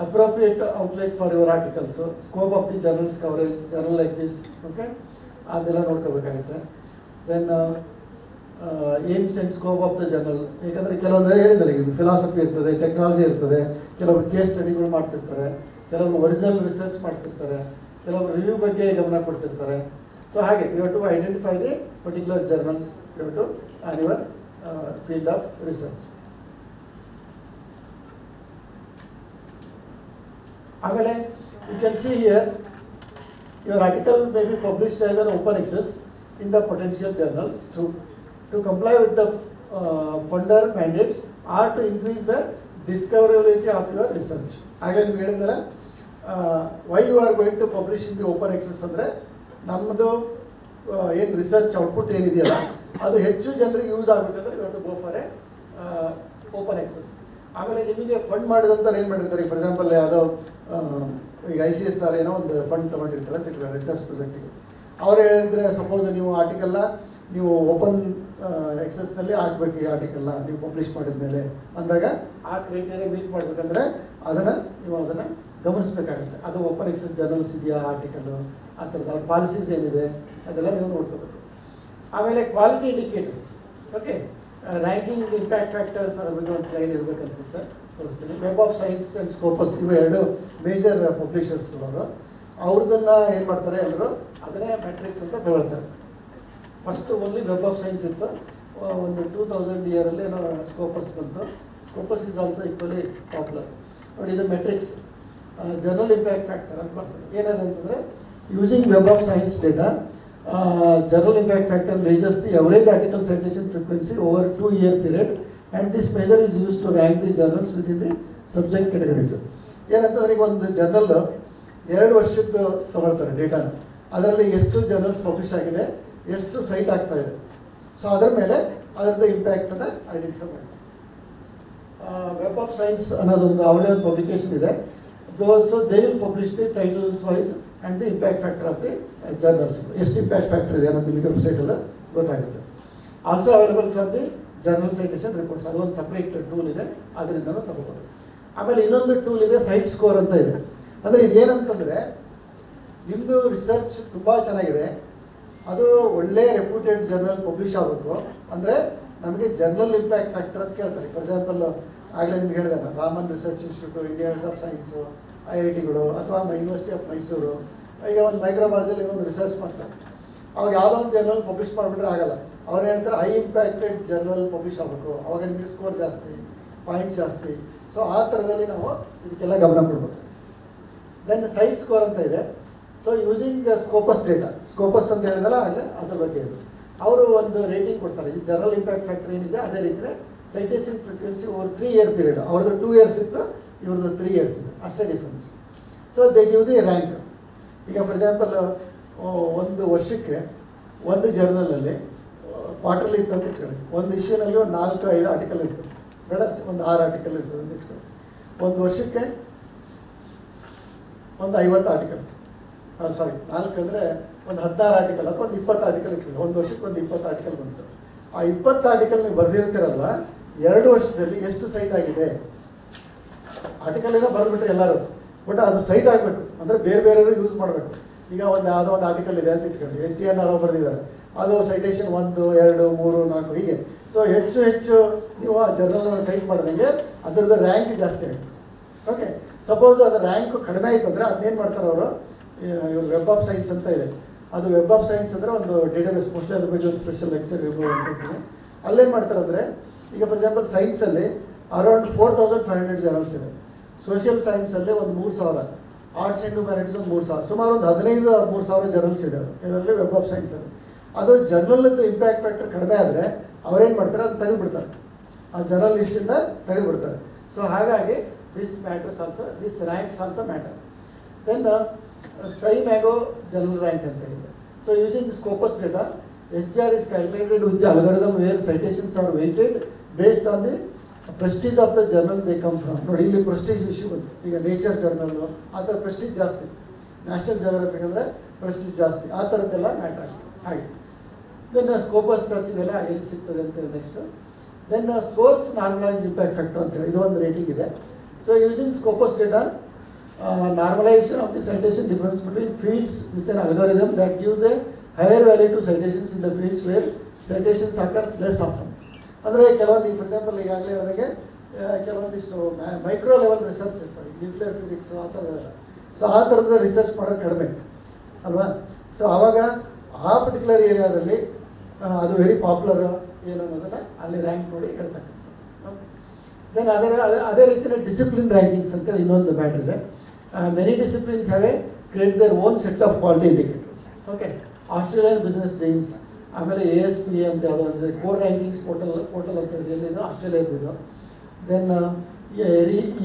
Appropriate outlet for your article. So scope of the journal's coverage, journal like this, okay, ಅದೆಲ್ಲ ನೋಡ್ಕೋಬೇಕಾಗುತ್ತೆ. Then aims and scope of the journal. ಯಾಕಂದರೆ ಕೆಲವೊಂದು ಹೇಳಿದ್ದಾರೆ, ಈಗ philosophy ಇರ್ತದೆ, technology ಇರ್ತದೆ, ಕೆಲವರು case ಸ್ಟಡಿಗಳು ಮಾಡ್ತಿರ್ತಾರೆ, ಕೆಲವರು ಒರಿಜಿನಲ್ ರಿಸರ್ಚ್ ಮಾಡ್ತಿರ್ತಾರೆ, ಕೆಲವರು ರಿವ್ಯೂ ಬಗ್ಗೆ ಗಮನ ಕೊಡ್ತಿರ್ತಾರೆ. So ಹಾಗೆ you have to identify the particular journals you have to on your field of research. ಆಮೇಲೆ you can see here your article may be published as an open access in the potential journals to comply with the funder mandates or to increase the discoverability of your research. ಹಾಗೆ ನೀವು ಹೇಳಿದ್ರೆ why you are going to publish in the open access ಅಂದರೆ ನಮ್ಮದು ಏನು research output ಏನಿದೆಯಲ್ಲ ಅದು ಹೆಚ್ಚು ಜನರಿಗೆ ಯೂಸ್ ಆಗಬೇಕಂದ್ರೆ you have to go for a open access. ಆಮೇಲೆ ನಿಮಗೆ ಫಂಡ್ ಮಾಡಿದಂತ ಏನು ಮಾಡಿರ್ತಾರೆ, ಫಾರ್ ಎಕ್ಸಾಂಪಲ್ ಯಾವುದೋ ಈಗ ICSR ಏನೋ ಒಂದು ಫಂಡ್ ತೊಗೊಂಡಿರ್ತಾರೆ ಅಂತ ರಿಸರ್ಚ್ ಪ್ರಾಜೆಕ್ಟಿಗೆ. ಅವ್ರು ಹೇಳಿದರೆ ಸಪೋಸ್ ನೀವು ಆರ್ಟಿಕಲ್ನ ನೀವು ಓಪನ್ ಆಕ್ಸೆಸ್ನಲ್ಲಿ ಹಾಕ್ಬೇಕು, ಈ ಆರ್ಟಿಕಲ್ನ ನೀವು ಪಬ್ಲಿಷ್ ಮಾಡಿದ ಮೇಲೆ ಅಂದಾಗ ಆ ಕ್ರೈಟೇರಿಯಾ ಮೀಟ್ ಮಾಡಬೇಕಂದ್ರೆ ನೀವು ಅದನ್ನು ಗಮನಿಸಬೇಕಾಗುತ್ತೆ. ಅದು ಓಪನ್ ಆಕ್ಸೆಸ್ ಜರ್ನಲ್ಸ್ ಇದೆಯಾ ಆರ್ಟಿಕಲ್ಲು, ಆ ಥರದ ಅವ್ರ ಪಾಲಿಸೀಸ್ ಏನಿದೆ ಅದೆಲ್ಲ ನೀವು ನೋಡ್ಕೋಬೇಕು. ಆಮೇಲೆ quality indicators, okay, ranking, impact factors, ಅದ್ರ ಬಗ್ಗೆ ಒಂದು ಸ್ಲೈಡ್ ಇರಬೇಕು ಅನಿಸುತ್ತೆ, ತೋರಿಸ್ತೀನಿ. Web of science and Scopus ಇವು 2 ಮೇಜರ್ ಪಬ್ಲಿಷರ್ಸ್ಗಳವರು. ಅವ್ರದ್ದನ್ನು ಏನು ಮಾಡ್ತಾರೆ ಎಲ್ಲರೂ ಅದನ್ನೇ ಮ್ಯಾಟ್ರಿಕ್ಸ್ ಅಂತ ತಗೊಳ್ತಾರೆ. First only web of science ಇತ್ತು, ಒಂದು 2000 ಇಯರಲ್ಲಿ ಏನೋ ಸ್ಕೋಪಸ್ ಬಂತು. Scopus is also equally popular. ನೋಡಿ, ಇದು ಮೆಟ್ರಿಕ್ಸ್ ಜರ್ನಲ್ ಇಂಪ್ಯಾಕ್ಟ್ ಫ್ಯಾಕ್ಟರ್ ಅಂತ ಬರ್ತದೆ. ಏನಂತಂದರೆ using web of science data, journal impact factor measures the average article citation frequency over 2-year period, and this measure is used to rank the journals within the subject categories. ಏನಂತಂದ್ರೆ ಈಗ ಒಂದು journal 2 ವರ್ಷದ್ದು ತಗೊಳ್ತಾರೆ ಡೇಟಾನ, ಅದರಲ್ಲಿ ಎಷ್ಟು journals publish ಆಗಿದೆ, ಎಷ್ಟು site ಆಗ್ತಾ ಇದೆ, ಸೊ ಅದರ ಮೇಲೆ ಅದರದ್ದು ಇಂಪ್ಯಾಕ್ಟನ್ನು ಐಡೆಂಟಿಫೈ ಮಾಡ್ತಾರೆ. ವೆಬ್ ಆಫ್ ಸೈನ್ಸ್ ಅನ್ನೋದೊಂದು ಅವರೇ ಒಂದು ಪಬ್ಲಿಕೇಶನ್ ಇದೆ. So they will publish the titles wise and the impact factor of the journals. ಎಷ್ಟು ಇಂಪ್ಯಾಕ್ಟ್ ಫ್ಯಾಕ್ಟರ್ ಇದೆ ಅನ್ನೋದು ನಿಮಗೆ ವೆಬ್ಸೈಟಲ್ಲಿ ಗೊತ್ತಾಗುತ್ತೆ. Also available from the journal citation reports, ಅದೊಂದು ಸಪ್ರೇಟ್ ಟೂಲ್ ಇದೆ, ಅದರಿಂದನೂ ತಗೋಬೋದು. ಆಮೇಲೆ ಇನ್ನೊಂದು ಟೂಲ್ ಇದೆ, ಸೈಟ್ ಸ್ಕೋರ್ ಅಂತ ಇದೆ. ಅಂದರೆ ಇದೇನಂತಂದರೆ ನಿಮ್ಮದು ರಿಸರ್ಚ್ ತುಂಬ ಚೆನ್ನಾಗಿದೆ, ಅದು ಒಳ್ಳೆ ರೆಪ್ಯೂಟೆಡ್ ಜರ್ನಲ್ ಪಬ್ಲಿಷ್ ಆಗಬೇಕು ಅಂದರೆ ನಮಗೆ ಜರ್ನಲ್ ಇಂಪ್ಯಾಕ್ಟ್ ಫ್ಯಾಕ್ಟರ್ ಅಂತ ಕೇಳ್ತಾರೆ. ಫಾರ್ ಎಕ್ಸಾಂಪಲ್ ಆಗಲೇ ನಿಮ್ಗೆ ಹೇಳಿದೆ, Raman research institute, India institute of science, IITಗಳು ಅಥವಾ ಯೂನಿವರ್ಸಿಟಿ ಆಫ್ ಮೈಸೂರು ಈಗ ಒಂದು ಮೈಕ್ರೋಬಾಲಜಿಯಲ್ಲಿ ಒಂದು ರಿಸರ್ಚ್ ಮಾಡ್ತಾರೆ. ಅವಾಗ ಯಾವುದೋ ಒಂದು ಜರ್ನಲ್ ಪಬ್ಲಿಷ್ ಮಾಡಿಬಿಟ್ರೆ ಆಗಲ್ಲ. ಅವ್ರು ಹೇಳ್ತಾರೆ ಹೈ ಇಂಪ್ಯಾಕ್ಟೆಡ್ ಜರ್ನಲ್ ಪಬ್ಲಿಷ್ ಆಗಬೇಕು, ಅವಾಗ ನಿಮಗೆ ಸ್ಕೋರ್ ಜಾಸ್ತಿ, ಪಾಯಿಂಟ್ ಜಾಸ್ತಿ. ಸೊ ಆ ಥರದಲ್ಲಿ ನಾವು ಇದಕ್ಕೆಲ್ಲ ಗಮನ ಕೊಡಬೇಕು. ದೆನ್ ಸೈಟ್ ಸ್ಕೋರ್ ಅಂತ ಇದೆ. So using Scopus data, Scopus ಅಂತ ಹೇಳಿದಲ್ಲ ಆಗಲೇ ಅದ್ರ ಬಗ್ಗೆ ಇದು ಅವರು ಒಂದು ರೇಟಿಂಗ್ ಕೊಡ್ತಾರೆ. ಈ ಜರ್ನಲ್ ಇಂಪ್ಯಾಕ್ಟ್ ಫ್ಯಾಕ್ಟರ್ ಏನಿದೆ ಅದೇ ರೀತಿ citation frequency over 3 year period, ಅವ್ರದ್ದು 2 years ಇತ್ತು, ಇವ್ರದ್ದು 3 years ಇದೆ, ಅಷ್ಟೇ difference. So they give the rank. ಈಗ ಫಾರ್ ಎಕ್ಸಾಂಪಲ್ ಒಂದು ವರ್ಷಕ್ಕೆ ಒಂದು ಜರ್ನಲಲ್ಲಿ ಕ್ವಾರ್ಟರ್ಲಿ ಇತ್ತು ಅಂತ ಇಟ್ಕೊಳ್ಳಿ, ಒಂದು ಇಶ್ಯೂನಲ್ಲಿ ಒಂದು 4-5 ಆರ್ಟಿಕಲ್ ಇರ್ತದೆ, ಬೇಡ ಒಂದು 6 ಆರ್ಟಿಕಲ್ ಇರ್ತದೆ ಅಂತ ಇಟ್ಕೊಳ್ಳಿ. ಒಂದು ವರ್ಷಕ್ಕೆ ಒಂದು 50 ಆರ್ಟಿಕಲ್, ಸಾರಿ 4 ಅಂದರೆ ಒಂದು 16 ಆರ್ಟಿಕಲ್ ಅಥವಾ ಒಂದು 20 ಆರ್ಟಿಕಲ್ ಇರ್ತದೆ. ಒಂದು ವರ್ಷಕ್ಕೆ ಒಂದು 20 ಆರ್ಟಿಕಲ್ ಬಂತು. ಆ 20 ಆರ್ಟಿಕಲ್ ನೀವು ಬರೆದಿರ್ತೀರಲ್ವ, 2 ವರ್ಷದಲ್ಲಿ ಎಷ್ಟು ಸೈಟ್ ಆಗಿದೆ? ಆರ್ಟಿಕಲ್ ಏನೋ ಬರೆದ್ಬಿಟ್ರೆ ಎಲ್ಲರೂ, ಬಟ್ ಅದು ಸೈಟ್ ಆಗಬೇಕು ಅಂದರೆ ಬೇರೆ ಬೇರೆಯವರು ಯೂಸ್ ಮಾಡಬೇಕು. ಈಗ ಒಂದು ಯಾವುದೋ ಒಂದು ಆರ್ಟಿಕಲ್ ಇದೆ ಅಂತ ಇಟ್ಕೊಳ್ಳಿ, ACNR ಬರೆದಿದ್ದಾರೆ, ಅದು ಸೈಟೇಷನ್ 1, 2, 3, 4 ಹೀಗೆ. ಸೊ ಹೆಚ್ಚು ಹೆಚ್ಚು ನೀವು ಆ ಜರ್ನಲ್ನ ಸೈಟ್ ಮಾಡಿದಂಗೆ ಅದರದ್ದು ರ್ಯಾಂಕ್ ಜಾಸ್ತಿ ಆಗುತ್ತೆ. ಓಕೆ, ಸಪೋಸ್ ಅದು ರ್ಯಾಂಕ್ ಕಡಿಮೆ ಆಯಿತು ಅಂದರೆ ಅದನ್ನೇನು ಮಾಡ್ತಾರೆ ಅವರು, ಇವರು ವೆಬ್ ಆಫ್ ಸೈನ್ಸ್ ಅಂತ ಇದೆ, ಅದು ವೆಬ್ ಆಫ್ ಸೈನ್ಸ್ ಅಂದರೆ ಒಂದು ಡೇಟಾಬೇಸ್, ಮೋಸ್ಟ್ಲಿ ಅದ್ರ ಬಗ್ಗೆ ಒಂದು ಸ್ಪೆಷಲ್ ಲೆಕ್ಚರ್ ಇರ್ಬೋದು ಅಂತಿದ್ದೀನಿ. ಅಲ್ಲೇನು ಮಾಡ್ತಾರೆ ಅಂದರೆ, ಈಗ ಫಾರ್ ಎಕ್ಸಾಂಪಲ್ ಸೈನ್ಸಲ್ಲಿ ಅರೌಂಡ್ 4500 ಜರ್ನಲ್ಸ್ ಇದೆ, ಸೋಷಿಯಲ್ ಸೈನ್ಸಲ್ಲಿ ಒಂದು 3000, ಆರ್ಟ್ಸ್ ಆ್ಯಂಡ್ ಹ್ಯುಮ್ಯಾನಿಟೀಸ್ ಒಂದು 3000, ಸುಮಾರು ಒಂದು 15,000-13,000 ಜರ್ನಲ್ಸ್ ಇದೆ ಇದರಲ್ಲಿ ವೆಬ್ ಆಫ್ ಸೈನ್ಸಲ್ಲಿ. ಅದು ಜರ್ನಲ್ದು ಇಂಪ್ಯಾಕ್ಟ್ ಫ್ಯಾಕ್ಟರ್ ಕಡಿಮೆ ಆದರೆ ಅವ್ರೇನು ಮಾಡ್ತಾರೆ, ಅದು ತೆಗೆದುಬಿಡ್ತಾರೆ, ಆ ಜರ್ನಲ್ ಲಿಸ್ಟಿಂದ ತೆಗೆದುಬಿಡ್ತಾರೆ. ಸೊ ಹಾಗಾಗಿ this matters also, this ranks also matter. Then SciMago general rank ಅಂತ ಇದೆ. So using Scopus data, SGR is calculated with the algorithm where citations are weighted based on the prestige of the journal they come from. ನೋಡಿ ಇಲ್ಲಿ Prestige issue ಬಂತು. ಈಗ nature journal ಆ ಥರ Prestige ಜಾಸ್ತಿ, national geographic ಅಂದರೆ Prestige ಜಾಸ್ತಿ, ಆ ಥರದ್ದೆಲ್ಲ ಮ್ಯಾಟರ್ ಆಗ್ತದೆ. ಹಾಗೆ ದೆನ್ ಸ್ಕೋಪಸ್ ಸರ್ಚ್ಗೆಲ್ಲ ಎಲ್ಲಿ ಸಿಗ್ತದೆ ಅಂತೇಳಿ next. Then source normalise impact factor ಅಂತೇಳಿ ಇದು ಒಂದು ರೇಟಿಂಗ್ ಇದೆ. So using Scopus data, normalization of the citation difference between fields with an algorithm that gives a higher value to citations in the fields where citations occurs less often. ಅಂದರೆ ಕೆಲವೊಂದು, for example ಈಗಾಗಲೇ ಅವರಿಗೆ ಕೆಲವೊಂದಿಷ್ಟು micro level research ಇರ್ತಾರೆ, nuclear physics ಆ ಥರದ್ದೆಲ್ಲ. So ಆ ಥರದ ರಿಸರ್ಚ್ ಮಾಡೋದು ಕಡಿಮೆ ಅಲ್ವಾ. ಸೊ ಆವಾಗ ಆ ಪರ್ಟಿಕ್ಯುಲರ್ ಏರಿಯಾದಲ್ಲಿ ಅದು ವೆರಿ ಪಾಪ್ಯುಲರ್ ಏನು ಅನ್ನೋದನ್ನು ಅಲ್ಲಿ ರ್ಯಾಂಕ್ ನೋಡಿ ಹೇಳ್ತಾರೆ. ದೆನ್ ಅದೇ ರೀತಿಯ ಡಿಸಿಪ್ಲಿನ್ ರ್ಯಾಂಕಿಂಗ್ಸ್ ಅಂತ ಇನ್ನೊಂದು ಮ್ಯಾಟರ್ ಇದೆ. Many disciplines have create their own set of quality indicators. Okay, Australian business deals, ಆಮೇಲೆ ASP ಅಂತ ಯಾವುದೋ ಇದೆ, ಕೋರ್ ರ್ಯಾಂಕಿಂಗ್ಸ್ ಪೋರ್ಟಲ್ ಅಂತ ಇದೆ, ಎಲ್ಲಿದೆ ಆಸ್ಟ್ರೇಲಿಯಾದ್ದು. ದೆನ್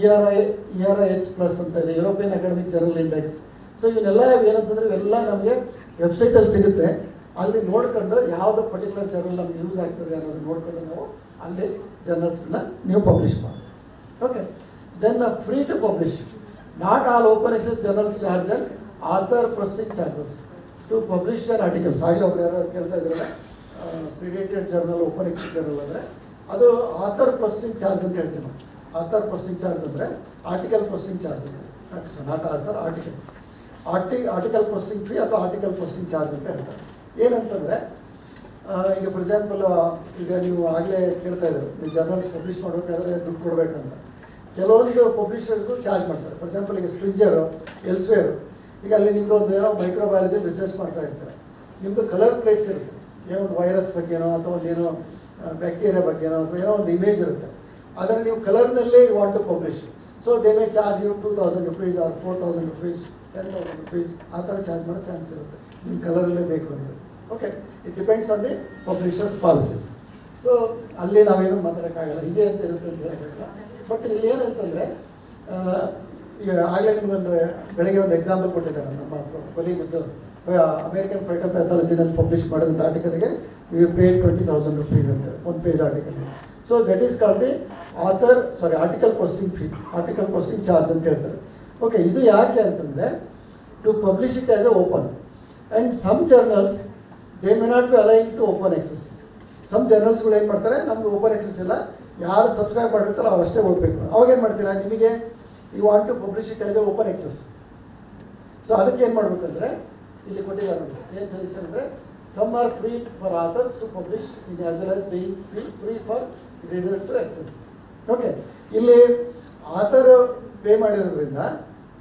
ERIH+ ಅಂತ ಇದೆ, European academic journal index. So ಇವನ್ನೆಲ್ಲ ಏನಂತಂದರೆ ಇವೆಲ್ಲ ನಮಗೆ ವೆಬ್ಸೈಟಲ್ಲಿ ಸಿಗುತ್ತೆ. ಅಲ್ಲಿ ನೋಡ್ಕೊಂಡು ಯಾವುದು ಪರ್ಟಿಕ್ಯುಲರ್ ಜರ್ನಲ್ ನಮ್ಗೆ ಯೂಸ್ ಆಗ್ತದೆ ಅನ್ನೋದು ನೋಡ್ಕೊಂಡು ನಾವು ಅಲ್ಲಿ ಜರ್ನಲ್ಸ್ನ ನೀವು ಪಬ್ಲಿಷ್ ಮಾಡಿ. Okay, then free to publish. Not all open access journals charge an author processing charges to publish their articles. ಆಗಲೇ ಒಬ್ಬರು ಯಾರು ಕೇಳ್ತಾ ಇದ್ರಲ್ಲ, created journal, open access journal ಅಂದರೆ ಅದು ಆಥರ್ ಪ್ರೊಸೆಸಿಂಗ್ ಚಾರ್ಜ್ ಅಂತ ಹೇಳ್ತೀವಿ ನಾವು. ಆಥರ್ ಪ್ರೊಸೆಸಿಂಗ್ ಚಾರ್ಜ್ ಅಂದರೆ ಆರ್ಟಿಕಲ್ ಪ್ರೊಸೆಸಿಂಗ್ ಚಾರ್ಜ್ ಅಂತ, not author, article processing fee ಅಥವಾ ಆರ್ಟಿಕಲ್ ಪ್ರೊಸೆಸಿಂಗ್ ಚಾರ್ಜ್ ಅಂತ ಹೇಳ್ತಾರೆ. ಏನಂತಂದರೆ ಈಗ ಫಾರ್ ಎಕ್ಸಾಂಪಲ್ ಈಗ ನೀವು ಆಗಲೇ ಕೇಳ್ತಾ ಇದ್ರು, ನೀವು ಜರ್ನಲ್ಸ್ ಪಬ್ಲಿಷ್ ಮಾಡಬೇಕಾದ್ರೆ ದುಡ್ಡು ಕೊಡಬೇಕಂತ. ಕೆಲವೊಂದು ಪಬ್ಲಿಷರ್ಗೂ ಚಾರ್ಜ್ ಮಾಡ್ತಾರೆ. ಫಾರ್ ಎಕ್ಸಾಂಪಲ್ ಈಗ ಸ್ಪ್ರಿಂಜರು, ಎಲ್ಸ್ವೇರು, ಈಗ ಅಲ್ಲಿ ನಿಮ್ಮದು ಒಂದು ಏನೋ ಮೈಕ್ರೋಬಯಾಲಜಿ ರಿಸರ್ಚ್ ಮಾಡ್ತಾ ಇರ್ತಾರೆ, ನಿಮ್ಮದು ಕಲರ್ ಪ್ಲೇಟ್ಸ್ ಇರುತ್ತೆ, ಏನೋ ಒಂದು ವೈರಸ್ ಬಗ್ಗೆನೋ ಅಥವಾ ಒಂದು ಏನೋ ಬ್ಯಾಕ್ಟೀರಿಯಾ ಬಗ್ಗೆನೋ ಅಥವಾ ಏನೋ ಒಂದು ಇಮೇಜ್ ಇರುತ್ತೆ, ಅದನ್ನು ನೀವು ಕಲರ್ನಲ್ಲೇ you want to publish. So they may charge you 2000 rupees or 4000 rupees, 10,000 rupees ಆ ಥರ ಚಾರ್ಜ್ ಮಾಡೋ ಚಾನ್ಸ್ ಇರುತ್ತೆ, ನಿಮ್ಮ ಕಲರಲ್ಲೇ ಬೇಕು ಅಂದರೆ. Okay, it depends on the publishers policy. So ಅಲ್ಲಿ ನಾವೇನು ಮಾತಾಡೋಕ್ಕಾಗಲ್ಲ, ಹೀಗೆ ಅಂತ ಇರುತ್ತೆ ಅಂತ ಹೇಳೋಕ್ಕಾಗಲ್ಲ. ಬಟ್ ಇಲ್ಲಿ ಏನಂತಂದರೆ ಈಗ ಆಗಲೇ ನಿಮಗೊಂದು ಬೆಳಗ್ಗೆ ಒಂದು ಎಕ್ಸಾಂಪಲ್ ಕೊಟ್ಟಿದ್ದಾರೆ ನಮ್ಮ ಕೊಲೀಗಿದ್ದು ಅಮೇರಿಕನ್ ಫೈಟರ್ ಪ್ಯಾಥಾಲಜಿನಲ್ಲಿ ಪಬ್ಲಿಷ್ ಮಾಡಿದಂಥ ಆರ್ಟಿಕಲ್ಗೆ ಯು ಪೇಡ್ 20,000 rupees ಅಂತ ಒಂದು page article. So that is called the article posting fee, article posting charge ಅಂತ ಹೇಳ್ತಾರೆ. ಓಕೆ, ಇದು ಯಾಕೆ ಅಂತಂದರೆ to publish it as a open and some journals they may not be align to open access. Some ಜರ್ನಲ್ಸ್ಗಳು ಏನು ಮಾಡ್ತಾರೆ, ನಮ್ದು open access ಇಲ್ಲ, ಯಾರು ಸಬ್ಸ್ಕ್ರೈಬ್ ಮಾಡಿರ್ತಾರೋ ಅವ್ರು ಅಷ್ಟೇ ಓದಬೇಕು. ಅವಾಗ ಏನು ಮಾಡ್ತೀರಾ, ನಿಮಗೆ you want to publish it as a open access. So ಅದಕ್ಕೆ ಏನು ಮಾಡಬೇಕಂದ್ರೆ ಇಲ್ಲಿ ಕೊಟ್ಟಿದ್ದಾರೆ ನೋಡಿ, ಏನು ಸಜೆಷನ್ ಅಂದರೆ some are free for authors to publish in as well as being free for readers to access. Okay, ಇಲ್ಲಿ ಆಥರ್ ಪೇ ಮಾಡಿರೋದ್ರಿಂದ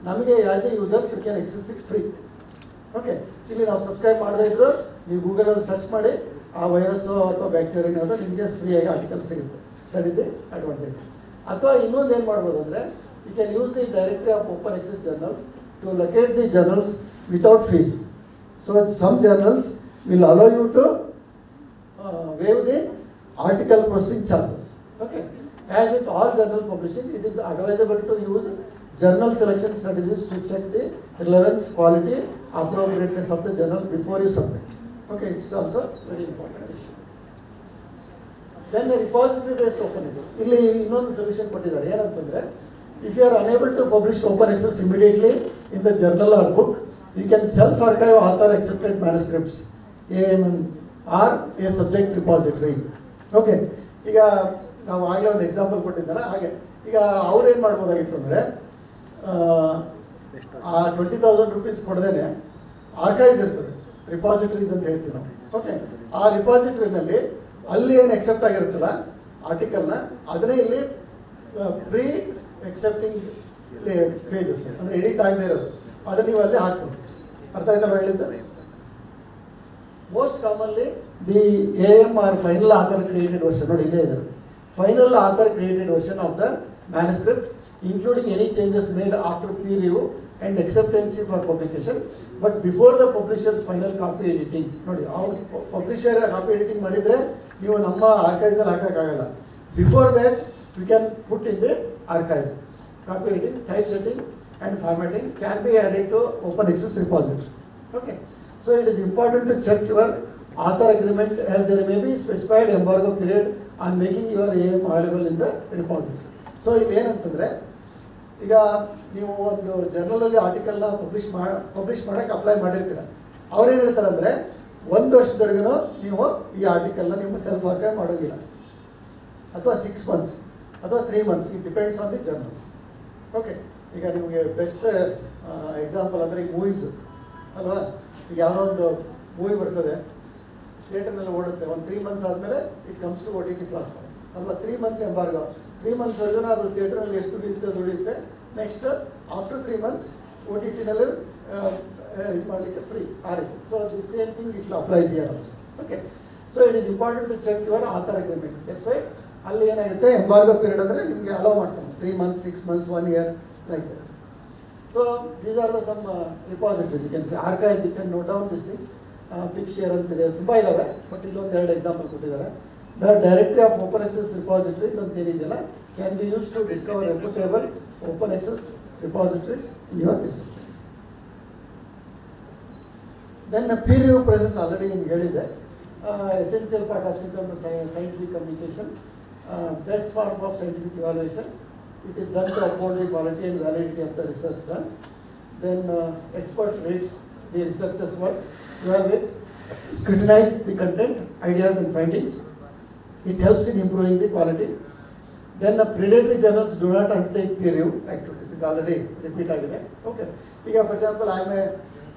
ನಮಗೆ as a users you can access it free. Okay, ಇಲ್ಲಿ ನಾವು ಸಬ್ಸ್ಕ್ರೈಬ್ ಮಾಡದೇ ಇದ್ದರೂ ನೀವು ಗೂಗಲಲ್ಲಿ ಸರ್ಚ್ ಮಾಡಿ ಆ ವೈರಸ್ಸು ಅಥವಾ ಬ್ಯಾಕ್ಟೀರಿಯಾ ಅದು ನಿಮಗೆ ಫ್ರೀಯಾಗಿ ಆರ್ಟಿಕಲ್ ಸಿಗುತ್ತೆ. That is the advantage. ಅಥವಾ ಇನ್ನೊಂದು ಏನು ಮಾಡ್ಬೋದು ಅಂದರೆ you can use the directory of open access journals to locate the journals without fees. So some journals will allow you to waive the article processing charges. Okay, as with all journal publishing, it is advisable to use journal selection strategies to check the relevance, quality, appropriateness of the journal before you submit. Okay, it's also very important issue. Then the repository based open access. ಇಲ್ಲಿ ಇನ್ನೊಂದು solution ಕೊಟ್ಟಿದ್ದಾರೆ. ಏನಂತಂದ್ರೆ if you are unable to publish open access immediately in the journal or book, you can self-archive author-accepted manuscripts, AMN, or a subject repository. Okay, ಈಗ ನಾವು ಆಗಲೇ ಒಂದು example ಕೊಟ್ಟಿದ್ದಾರೆ. ಹಾಗೆ ಈಗ ಅವ್ರೇನು ಮಾಡ್ಬೋದಾಗಿತ್ತು ಅಂದರೆ ಆ 20,000 rupees ಕೊಡದೇನೆ ಆರ್ಕೈವ್ಸ್ ಇರ್ತದೆ, ರಿಪಾಸಿಟರೀಸ್ ಅಂತ ಹೇಳ್ತೀವಿ ನಾವು. ಓಕೆ, ಆ ರಿಪಾಸಿಟರಿನಲ್ಲಿ ಅಲ್ಲಿ ಏನು ಎಕ್ಸೆಪ್ಟ್ ಆಗಿರುತ್ತಲ್ಲ ಆರ್ಟಿಕಲ್ನ, ಅದನ್ನೇ ಇಲ್ಲಿ ಪ್ರೀ ಎಕ್ಸೆಪ್ಟಿಂಗ್ ಪೇಜಸ್ ಅಂದರೆ ಎಡಿಟ್ ಆಗದೆ ಇರೋದು ಅದನ್ನು ನೀವು ಅಲ್ಲಿ ಹಾಕ್ಬೋದು. ಅರ್ಥ ಆಯ್ತಲ್ಲ ಹೇಳಿದ್ದಾರೆ? Most commonly the AMR final author created version ನೋಡಿ ಇಲ್ಲೇ ಇದೆ. Final author created version of the manuscript including any changes made after peer review and acceptancy for publication but before the publishers final copy editing. ನೋಡಿ, ಅವ್ರು publisher copy editing ಮಾಡಿದರೆ ನೀವು ನಮ್ಮ ಆರ್ಕೈವ್ಸಲ್ಲಿ ಹಾಕೋಕ್ಕಾಗಲ್ಲ. Before that you can put in the archives. Copy editing, typesetting and formatting can be added to open access repository. Okay, so it is important to check your author agreement as there may be specified embargo period on making your AM available in the repository. So ಇಲ್ಲಿ ಏನಂತಂದರೆ ಈಗ ನೀವು ಒಂದು ಜರ್ನಲಲ್ಲಿ ಆರ್ಟಿಕಲ್ನ publish ಮಾಡೋಕ್ಕೆ apply ಮಾಡಿರ್ತೀರ. ಅವ್ರೇನು ಹೇಳ್ತಾರೆ ಅಂದರೆ 1 ವರ್ಷದವರೆಗೂ ನೀವು ಈ ಆರ್ಟಿಕಲ್ನ ನಿಮ್ಮ ಸೆಲ್ಫ್ ಆರ್ಕೈವ್ ಮಾಡೋದಿಲ್ಲ, ಅಥವಾ 6 months ಅಥವಾ 3 months, it depends on the journals. Okay, ಈಗ ನಿಮಗೆ ಬೆಸ್ಟ್ ಎಕ್ಸಾಂಪಲ್ ಅಂದರೆ ಈಗ ಮೂವೀಸ್ ಅಲ್ವಾ. ಈಗ ಯಾವುದೋ ಒಂದು ಮೂವಿ ಬರ್ತದೆ, ಥಿಯೇಟರ್ನಲ್ಲಿ ಓಡುತ್ತೆ, ಒಂದು 3 months ಆದಮೇಲೆ it comes to OTT platform ಅಲ್ವಾ. 3 months ಎಂಬಾರ್ಗೋ, 3 monthsವರೆಗೂ ಅದು ಥಿಯೇಟರ್ನಲ್ಲಿ ಎಷ್ಟು ದುಡಿಯುತ್ತೆ. ನೆಕ್ಸ್ಟ್ ಆಫ್ಟರ್ 3 months OTTನಲ್ಲಿ ಇದು ಮಾಡಲಿಕ್ಕೆ ಫ್ರೀ ಆ ರೀತಿ. So the same thing it applies here also. Okay, so it is important to check your author agreement. That's why ಅಲ್ಲಿ ಏನಾಗುತ್ತೆ, ಎಂಬಾರ್ಗೋ ಪೀರಿಯಡ್ ಅಂದರೆ ನಿಮಗೆ ಅಲೋ ಮಾಡ್ತಾನೆ 3 months, 6 months, 1 year like that. So these are the some repositories you can see archives. You can note down this things. Picture ಅಂತಿದೆ, ತುಂಬ ಇದ್ದಾವೆ, but ಇಲ್ಲೊಂದು 2 example ಕೊಟ್ಟಿದ್ದಾರೆ. The directory of open access repositories ಅಂತ ಏನಿದೆಯಲ್ಲ can be use to discover reputable open access repositories in your discipline. Then peer review process already ನಿಮ್ಗೆ ಹೇಳಿದೆ. Essential part of scientific communication, best form of scientific evaluation. It is done to uphold the quality and validity of the research done. Then expert rates the researcher's work. You have it scrutinize the content, ideas and findings. It helps in improving the quality. Then predatory journals do not undertake peer review activity. It already repeat agade. Okay. For example, I am a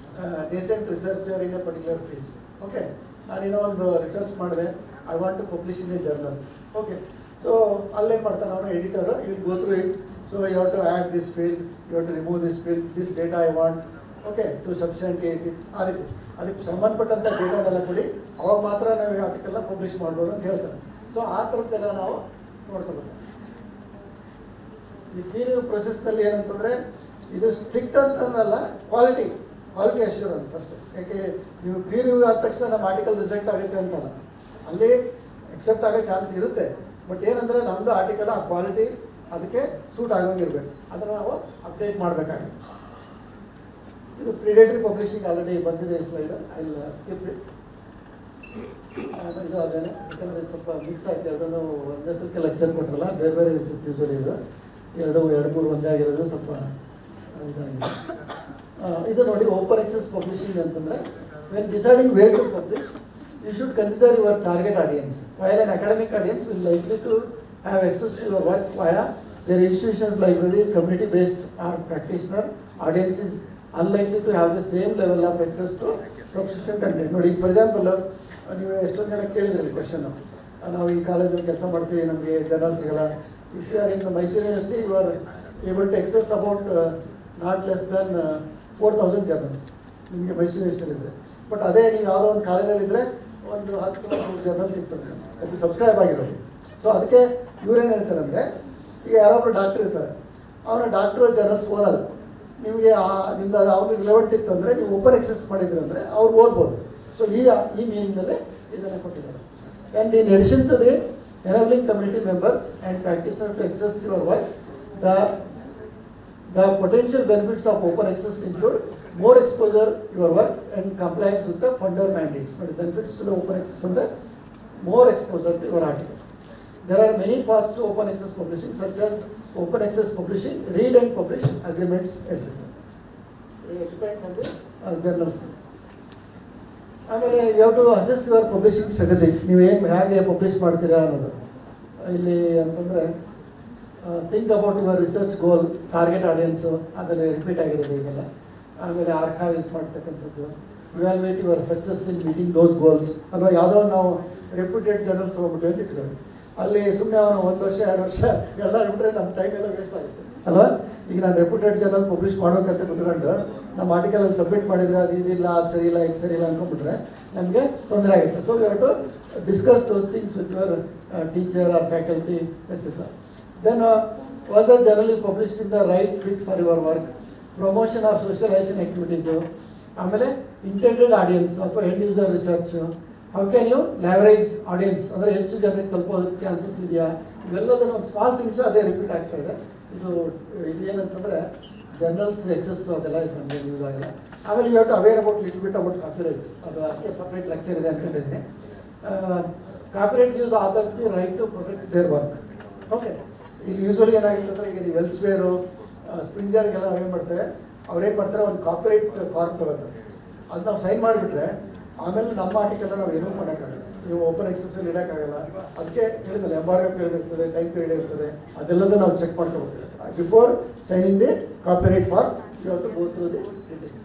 nascent researcher in a particular field. Okay. ನಾನು ಒಂದು research ಮಾಡಿದೆ, I want to publish in a journal. Okay, so ಅಲ್ಲೇನು ಮಾಡ್ತಾನೆ ಅವನು editor, you go through it. So you have to add this field, you have to remove this field, this data I want. Okay, to substantiate it. ಆ ರೀತಿ ಅದಕ್ಕೆ ಸಂಬಂಧಪಟ್ಟಂಥ ಡೇಟಾನೆಲ್ಲ ಕೊಡಿ, ಅವಾಗ ಮಾತ್ರ ನಾವು ಈ ಆರ್ಟಿಕಲ್ನ ಪಬ್ಲಿಷ್ ಮಾಡ್ಬೋದು ಅಂತ ಹೇಳ್ತಾರೆ. ಸೊ ಆ ಥರದ್ದೆಲ್ಲ ನಾವು ನೋಡ್ಕೋಬೇಕು. ಈ ಪೀರ್ ರಿವ್ಯೂ ಪ್ರೊಸೆಸ್ನಲ್ಲಿ ಏನಂತಂದರೆ ಇದು ಸ್ಟ್ರಿಕ್ಟ್ ಅಂತಂದಲ್ಲ, ಕ್ವಾಲಿಟಿ ಅಶ್ಯೂರೆನ್ಸ್ ಅಷ್ಟೇ. ಯಾಕೆ ನೀವು ಪೀರ್ ರಿವ್ಯೂ ಆದ ತಕ್ಷಣ ನಮ್ಮ ಆರ್ಟಿಕಲ್ ರಿಜೆಕ್ಟ್ ಆಗುತ್ತೆ ಅಂತಲ್ಲ, ಅಲ್ಲಿ ಎಕ್ಸೆಪ್ಟ್ ಆಗೋ ಚಾನ್ಸ್ ಇರುತ್ತೆ. ಬಟ್ ಏನಂದರೆ ನಮ್ಮದು ಆರ್ಟಿಕಲ್ ಆ ಕ್ವಾಲಿಟಿ ಅದಕ್ಕೆ ಸೂಟ್ ಆಗೋಂಗಿರ್ಬೇಕು, ಅದನ್ನು ನಾವು ಅಪ್ಡೇಟ್ ಮಾಡಬೇಕಾಗುತ್ತೆ. ಇದು ಪ್ರಿಡೇಟರಿ ಪಬ್ಲಿಷಿಂಗ್ ಆಲ್ರೆಡಿ ಬಂದಿದೆ ಸ್ಲೈಡ್, ಅಲ್ಲಿ ಸ್ಕಿಪ್ ಇಟ್. ಇದು ಅದೇನೆ, ಯಾಕಂದರೆ ಸ್ವಲ್ಪ ಮಿಕ್ಸ್ ಆಯ್ತು, ಎರಡನ್ನೂ ಒಂದೇ ಸಲಕ್ಕೆ ಲೆಕ್ಚರ್ ಕೊಟ್ಟರಲ್ಲ, ಬೇರೆ ಬೇರೆ ಯೂಸಲಿ ಇದು ಎರಡು ಮೂರು ಒಂದೇ ಆಗಿರೋದು ಸ್ವಲ್ಪ ಇದಾಗಿದೆ. ಇದು ನೋಡಿ, ಓಪನ್ ಆಕ್ಸೆಸ್ ಪಬ್ಲಿಷಿಂಗ್ ಅಂತಂದರೆ, when deciding where to publish, you should consider your target audience. While an academic audience will likely to have access to your work via their institution's library, community-based or practitioner, audience is unlikely to have the same level of access to subscription content. ನೋಡಿ, for example ನೀವು ಎಷ್ಟೊಂದು ಜನ ಕೇಳಿದ್ರಲ್ಲಿ question, ನಾವು ಈ ಕಾಲೇಜಲ್ಲಿ ಕೆಲಸ ಮಾಡ್ತೀವಿ, ನಮಗೆ ಜರ್ನಲ್ ಸಿಗಲ್ಲ. If you are in Mysore university, you are able to access about not less than 4,000 journals ನಿಮಗೆ ಮೈಸೂರು ಯೂನಿವರ್ಸಿಟಿಲಿದ್ದರೆ. ಬಟ್ ಅದೇ ನೀವು ಯಾವುದೋ ಒಂದು ಕಾಲೇಜಲ್ಲಿದ್ದರೆ ಒಂದು 10 ಜರ್ನಲ್ ಸಿಗ್ತದೆ ಅದು ಸಬ್ಸ್ಕ್ರೈಬ್ ಆಗಿರೋದು. ಸೊ ಅದಕ್ಕೆ ಇವ್ರೇನು ಹೇಳ್ತಾರೆ ಅಂದರೆ, ಈಗ ಯಾರೊಬ್ಬರು ಡಾಕ್ಟ್ರ್ ಇರ್ತಾರೆ, ಅವನ ಡಾಕ್ಟ್ರು ಜರ್ನಲ್ಸ್ ಓದಲ್ಲ. ನಿಮಗೆ ನಿಮ್ದು ಅದು ಅವ್ರಿಗೆ ರಿಲೆವೆಂಟ್ ಇತ್ತು ಅಂದರೆ, ನೀವು ಓಪನ್ ಎಕ್ಸೆಸ್ ಮಾಡಿದ್ರಿ ಅಂದರೆ ಅವ್ರು ಓದ್ಬೋದು. ಸೊ ಈ ಮೀನಿಂಗಲ್ಲೇ ಇದನ್ನು ಕೊಟ್ಟಿದ್ದಾರೆ. And in addition to the enabling community members and practiser to access your work, the potential benefits of open access include more exposure your work and compliance with the funder mandates. So the benefits to the open access and the more exposure to your article. There are many paths to open access publishing, such as open access publishing, read and publish agreements, etc. It depends on the journals. ಆಮೇಲೆ you have to assess your publishing strategy. ನೀವೇನು ಹೇಗೆ publish ಮಾಡ್ತೀರಾ ಅನ್ನೋದು ಇಲ್ಲಿ ಅಂತಂದರೆ, think about your research goal, target audience, ಅದರಲ್ಲಿ repeat ಆಗಿರೋದು ಈಗೆಲ್ಲ. ಆಮೇಲೆ ಆರ್ಕೈವ್ ಯೂಸ್ ಮಾಡ್ತಕ್ಕಂಥದ್ದು, evaluate your success in meeting those goals. ಅಥವಾ ಯಾವುದೋ ನಾವು ರೆಪ್ಯೂಟೆಡ್ ಜರ್ನಲ್ಸ್ ತೊಗೊಬಿಟ್ಟು ಅಂತ ಇಟ್ಕೊಳ್ಳಿ, ಅಲ್ಲಿ ಸುಮ್ಮನೆ ಅವನು 1 ವರ್ಷ 2 ವರ್ಷ ಎಲ್ಲ ಬಿಟ್ಟರೆ ನಮ್ಮ ಟೈಮ್ ಎಲ್ಲ ವೇಸ್ಟ್ ಆಗುತ್ತೆ ಅಲ್ವಾ. ಈಗ ನಾನು ರೆಪ್ಯೂಟೆಡ್ ಜರ್ನಲ್ ಪಬ್ಲಿಷ್ ಮಾಡೋಕ್ಕಂತ ಕುತ್ಕೊಂಡು ನಮ್ಮ ಆರ್ಟಿಕಲಲ್ಲಿ ಸಬ್ಮಿಟ್ ಮಾಡಿದರೆ ಅದು ಇದಿಲ್ಲ, ಅದು ಸರಿ ಇಲ್ಲ, ಇದು ಸರಿ ಇಲ್ಲ ಅಂದ್ಕೊಂಡ್ಬಿಟ್ರೆ ನಮಗೆ ತೊಂದರೆ ಆಗುತ್ತೆ. So you have to discuss those things with your teacher or faculty etcetera. Then was the journal you published in the right fit for your work, promotion or socialization activities, ಆಮೇಲೆ intended audience ಅಥವಾ end user research, how can you leverage audience ಅಂದರೆ ಹೆಚ್ಚು ಜನರಿಗೆ ತಲುಪೋದಕ್ಕೆ chances ಇದೆಯಾ, ಇವೆಲ್ಲದನ್ನು ಒಂದು small things ಅದೇ repeat ಆಗ್ತಾ ಇದೆ. ಇದು ಏನಂತಂದರೆ ಜರ್ನಲ್ಸ್ ಎಕ್ಸಸ್ ಅದೆಲ್ಲ ಇದು ನಮಗೆ ಯೂಸ್ ಆಗಿಲ್ಲ. ಆಮೇಲೆ you have to aware about little bit about copyright, ಅದು ಅದಕ್ಕೆ ಸಪ್ರೇಟ್ ಲೆಕ್ಚರ್ ಇದೆ ಅಂದ್ಕೊಂಡಿದ್ದೀನಿ. Copyright use authors the right to protect their work. Okay, ಇಲ್ಲಿ ಯೂಶ್ವಲಿ ಏನಾಗಿತ್ತು ಅಂದರೆ, ಈಗ ನೀವು ವೆಲ್ಸ್ವೇರು ಸ್ಪ್ರಿಂಜರ್ಗೆಲ್ಲ ನಾವೇನು ಮಾಡ್ತೇವೆ, ಅವ್ರೇನು ಮಾಡ್ತಾರೆ, ಒಂದು ಕಾಪಿರೈಟ್ ಫಾರ್ಮ್ ತಗೋತಾರೆ, ಅದು ನಾವು ಸೈನ್ ಮಾಡಿಬಿಟ್ರೆ ಆಮೇಲೆ ನಮ್ಮ ಆರ್ಟಿಕಲ್ನ ನಾವು ಏನೂ ಮಾಡೋಕ್ಕಾಗಲ್ಲ, ನೀವು ಓಪನ್ ಎಕ್ಸೆಸಲ್ಲಿ ಇಡೋಕ್ಕಾಗಲ್ಲ. ಅದಕ್ಕೆ ಹೇಳಿದ್ಮೇಲೆ ಎಂಬಾರ್ಗೋ ಪೀರಿಯಡ್ ಇರ್ತದೆ, ಟೈಮ್ ಪೀರಿಯಡ್ ಇರ್ತದೆ, ಅದೆಲ್ಲದೂ ನಾವು ಚೆಕ್ ಮಾಡ್ಕೊಳ್ತೇವೆ. Before signing the copyright form you have to go through the details.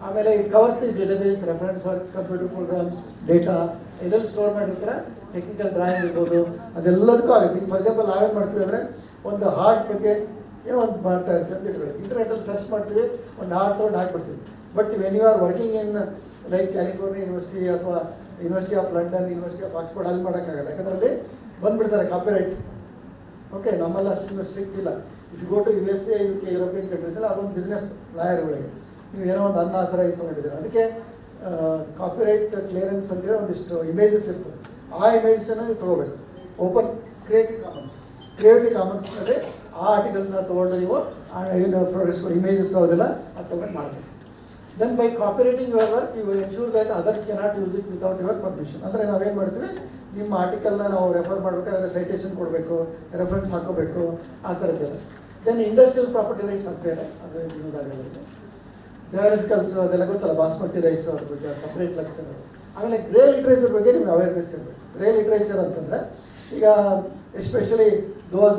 ಆಮೇಲೆ it covers the database, reference works, computer programs, data ಎಲ್ಲೆಲ್ಲಿ ಸ್ಟೋರ್ ಮಾಡಿರ್ತಾರೆ, ಟೆಕ್ನಿಕಲ್ ಡ್ರಾಯಿಂಗ್ ಇರ್ಬೋದು, ಅದೆಲ್ಲದಕ್ಕೂ ಆಗುತ್ತೆ. ಈಗ ಫಾರ್ ಎಕ್ಸಾಂಪಲ್ ನಾವೇನು ಮಾಡ್ತೀವಿ ಅಂದರೆ, ಒಂದು ಹಾರ್ಟ್ ಬಗ್ಗೆ ಏನೋ ಒಂದು ಮಾಡ್ತಾ ಇರ್ತೀವಿ ಅಂತ ಇಟ್ಕೊಳ್ಳಿ, ಇಂಟರ್ನೆಟಲ್ಲಿ ಸರ್ಚ್ ಮಾಡ್ತೀವಿ, ಒಂದು ಹಾರ್ಟ್ ತೊಗೊಂಡು ಹಾಕ್ಬಿಡ್ತೀವಿ. But when you are working in like California university ಅಥವಾ university of London, university of Oxford, ಅಲ್ಲಿ ಮಾಡೋಕ್ಕಾಗಲ್ಲ, ಯಾಕಂದರೆ ಅಲ್ಲಿ ಬಂದುಬಿಡ್ತಾರೆ ಕಾಪಿರೈಟ್. ಓಕೆ, ನಮ್ಮಲ್ಲಿ ಅಷ್ಟು ಸ್ಟ್ರಿಕ್ಟ್ ಇಲ್ಲ. If you go to USA, UK, European ಕಂಟ್ರೀಸಲ್ಲಿ ಅದೊಂದು ಬಿಸ್ನೆಸ್ ಲಾಯರ್ಗಳಿಗೆ ನೀವು ಏನೋ ಒಂದು ಅನ್ಆಥರೈಸ್ ತೊಗೊಂಡಿದ್ದೀರ, ಅದಕ್ಕೆ ಕಾಪಿರೈಟ್ ಕ್ಲಿಯರೆನ್ಸ್ ಅಂತೇಳಿ ಒಂದಿಷ್ಟು ಇಮೇಜಸ್ ಇರ್ತದೆ. ಆ ಇಮೇಜನ್ನು ನೀವು ತೊಗೋಬೇಕು. ಓಪನ್ ಕ್ರಿಯೇಟಿವ್ ಕಾಮನ್ಸ್ನಲ್ಲಿ ಆ ಆರ್ಟಿಕಲ್ನ ತೊಗೊಂಡು ನೀವು ಏನು ಪ್ರೊಡಕ್ಟ್ಸ್ಗಳು ಇಮೇಜಸ್ ಅದೆಲ್ಲ ಅದು ತೊಗೊಂಡು ಮಾಡಬೇಕು. Then by copyrighting your work you ensure that others cannot use it without your permission. ಅಂದರೆ ನಾವೇನು ಮಾಡ್ತೀವಿ, ನಿಮ್ಮ ಆರ್ಟಿಕಲ್ನ ನಾವು ರೆಫರ್ ಮಾಡಬೇಕಾದ್ರೆ ಸೈಟೇಷನ್ ಕೊಡಬೇಕು, ರೆಫರೆನ್ಸ್ ಹಾಕೋಬೇಕು, ಆ ಥರದ್ದೆಲ್ಲ. ದೆನ್ ಇಂಡಸ್ಟ್ರಿಯಲ್ ಪ್ರಾಪರ್ಟಿ ರೈಟ್ಸ್ ಅಂತ ಹೇಳಿ ಅದು ಯೂಸ್ ಜಯೋಗ್ರಫಿಕಲ್ಸ್ ಅದೆಲ್ಲ ಗೊತ್ತಲ್ಲ, ಬಾಸ್ಮತಿ ರೈಸ್ ಅವ್ರ ಬಗ್ಗೆ ಸಪ್ರೇಟ್ ಲೆಕ್ಚರ್. ಆಮೇಲೆ ಗ್ರೇ ಲಿಟ್ರೇಚರ್ ಬಗ್ಗೆ ನಿಮ್ಗೆ ಅವೇರ್ನೆಸ್ ಇರಬೇಕು. ಗ್ರೇ ಲಿಟ್ರೇಚರ್ ಅಂತಂದರೆ, ಈಗ especially those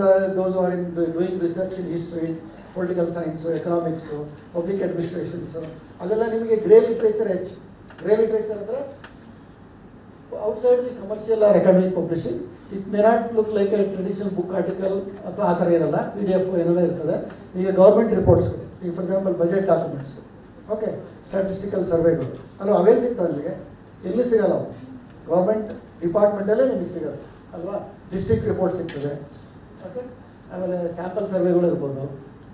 are in doing research in history, political science, economics, public administrations, ಅಲ್ಲೆಲ್ಲ ನಿಮಗೆ ಗ್ರೇ ಲಿಟ್ರೇಚರ್ ಹೆಚ್ಚು. ಗ್ರೇ ಲಿಟ್ರೇಚರ್ ಅಂದರೆ outside the commercial or academic publishing. It may not look like a traditional book article ಅಥವಾ ಆ ಥರ ಇರಲ್ಲ, PDF ಏನೆಲ್ಲ ಇರ್ತದೆ. ಈಗ ಗೌರ್ಮೆಂಟ್ ರಿಪೋರ್ಟ್ಸ್ಗಳು, ಈಗ for example budget documents, okay, statistical ಸರ್ವೆಗಳು, ಅಲ್ವಾ, ಅವೇನು ಸಿಗ್ತದೆ ನಿಮಗೆ, ಎಲ್ಲಿ ಸಿಗಲ್ಲ. ಅವು ಗೌರ್ಮೆಂಟ್ ಡಿಪಾರ್ಟ್ಮೆಂಟಲ್ಲೇ ನಿಮಗೆ ಸಿಗೋದು ಅಲ್ವಾ. ಡಿಸ್ಟ್ರಿಕ್ಟ್ ರಿಪೋರ್ಟ್ ಸಿಗ್ತದೆ, ಓಕೆ. ಆಮೇಲೆ ಸ್ಯಾಂಪಲ್ ಸರ್ವೆಗಳು ಇರ್ಬೋದು,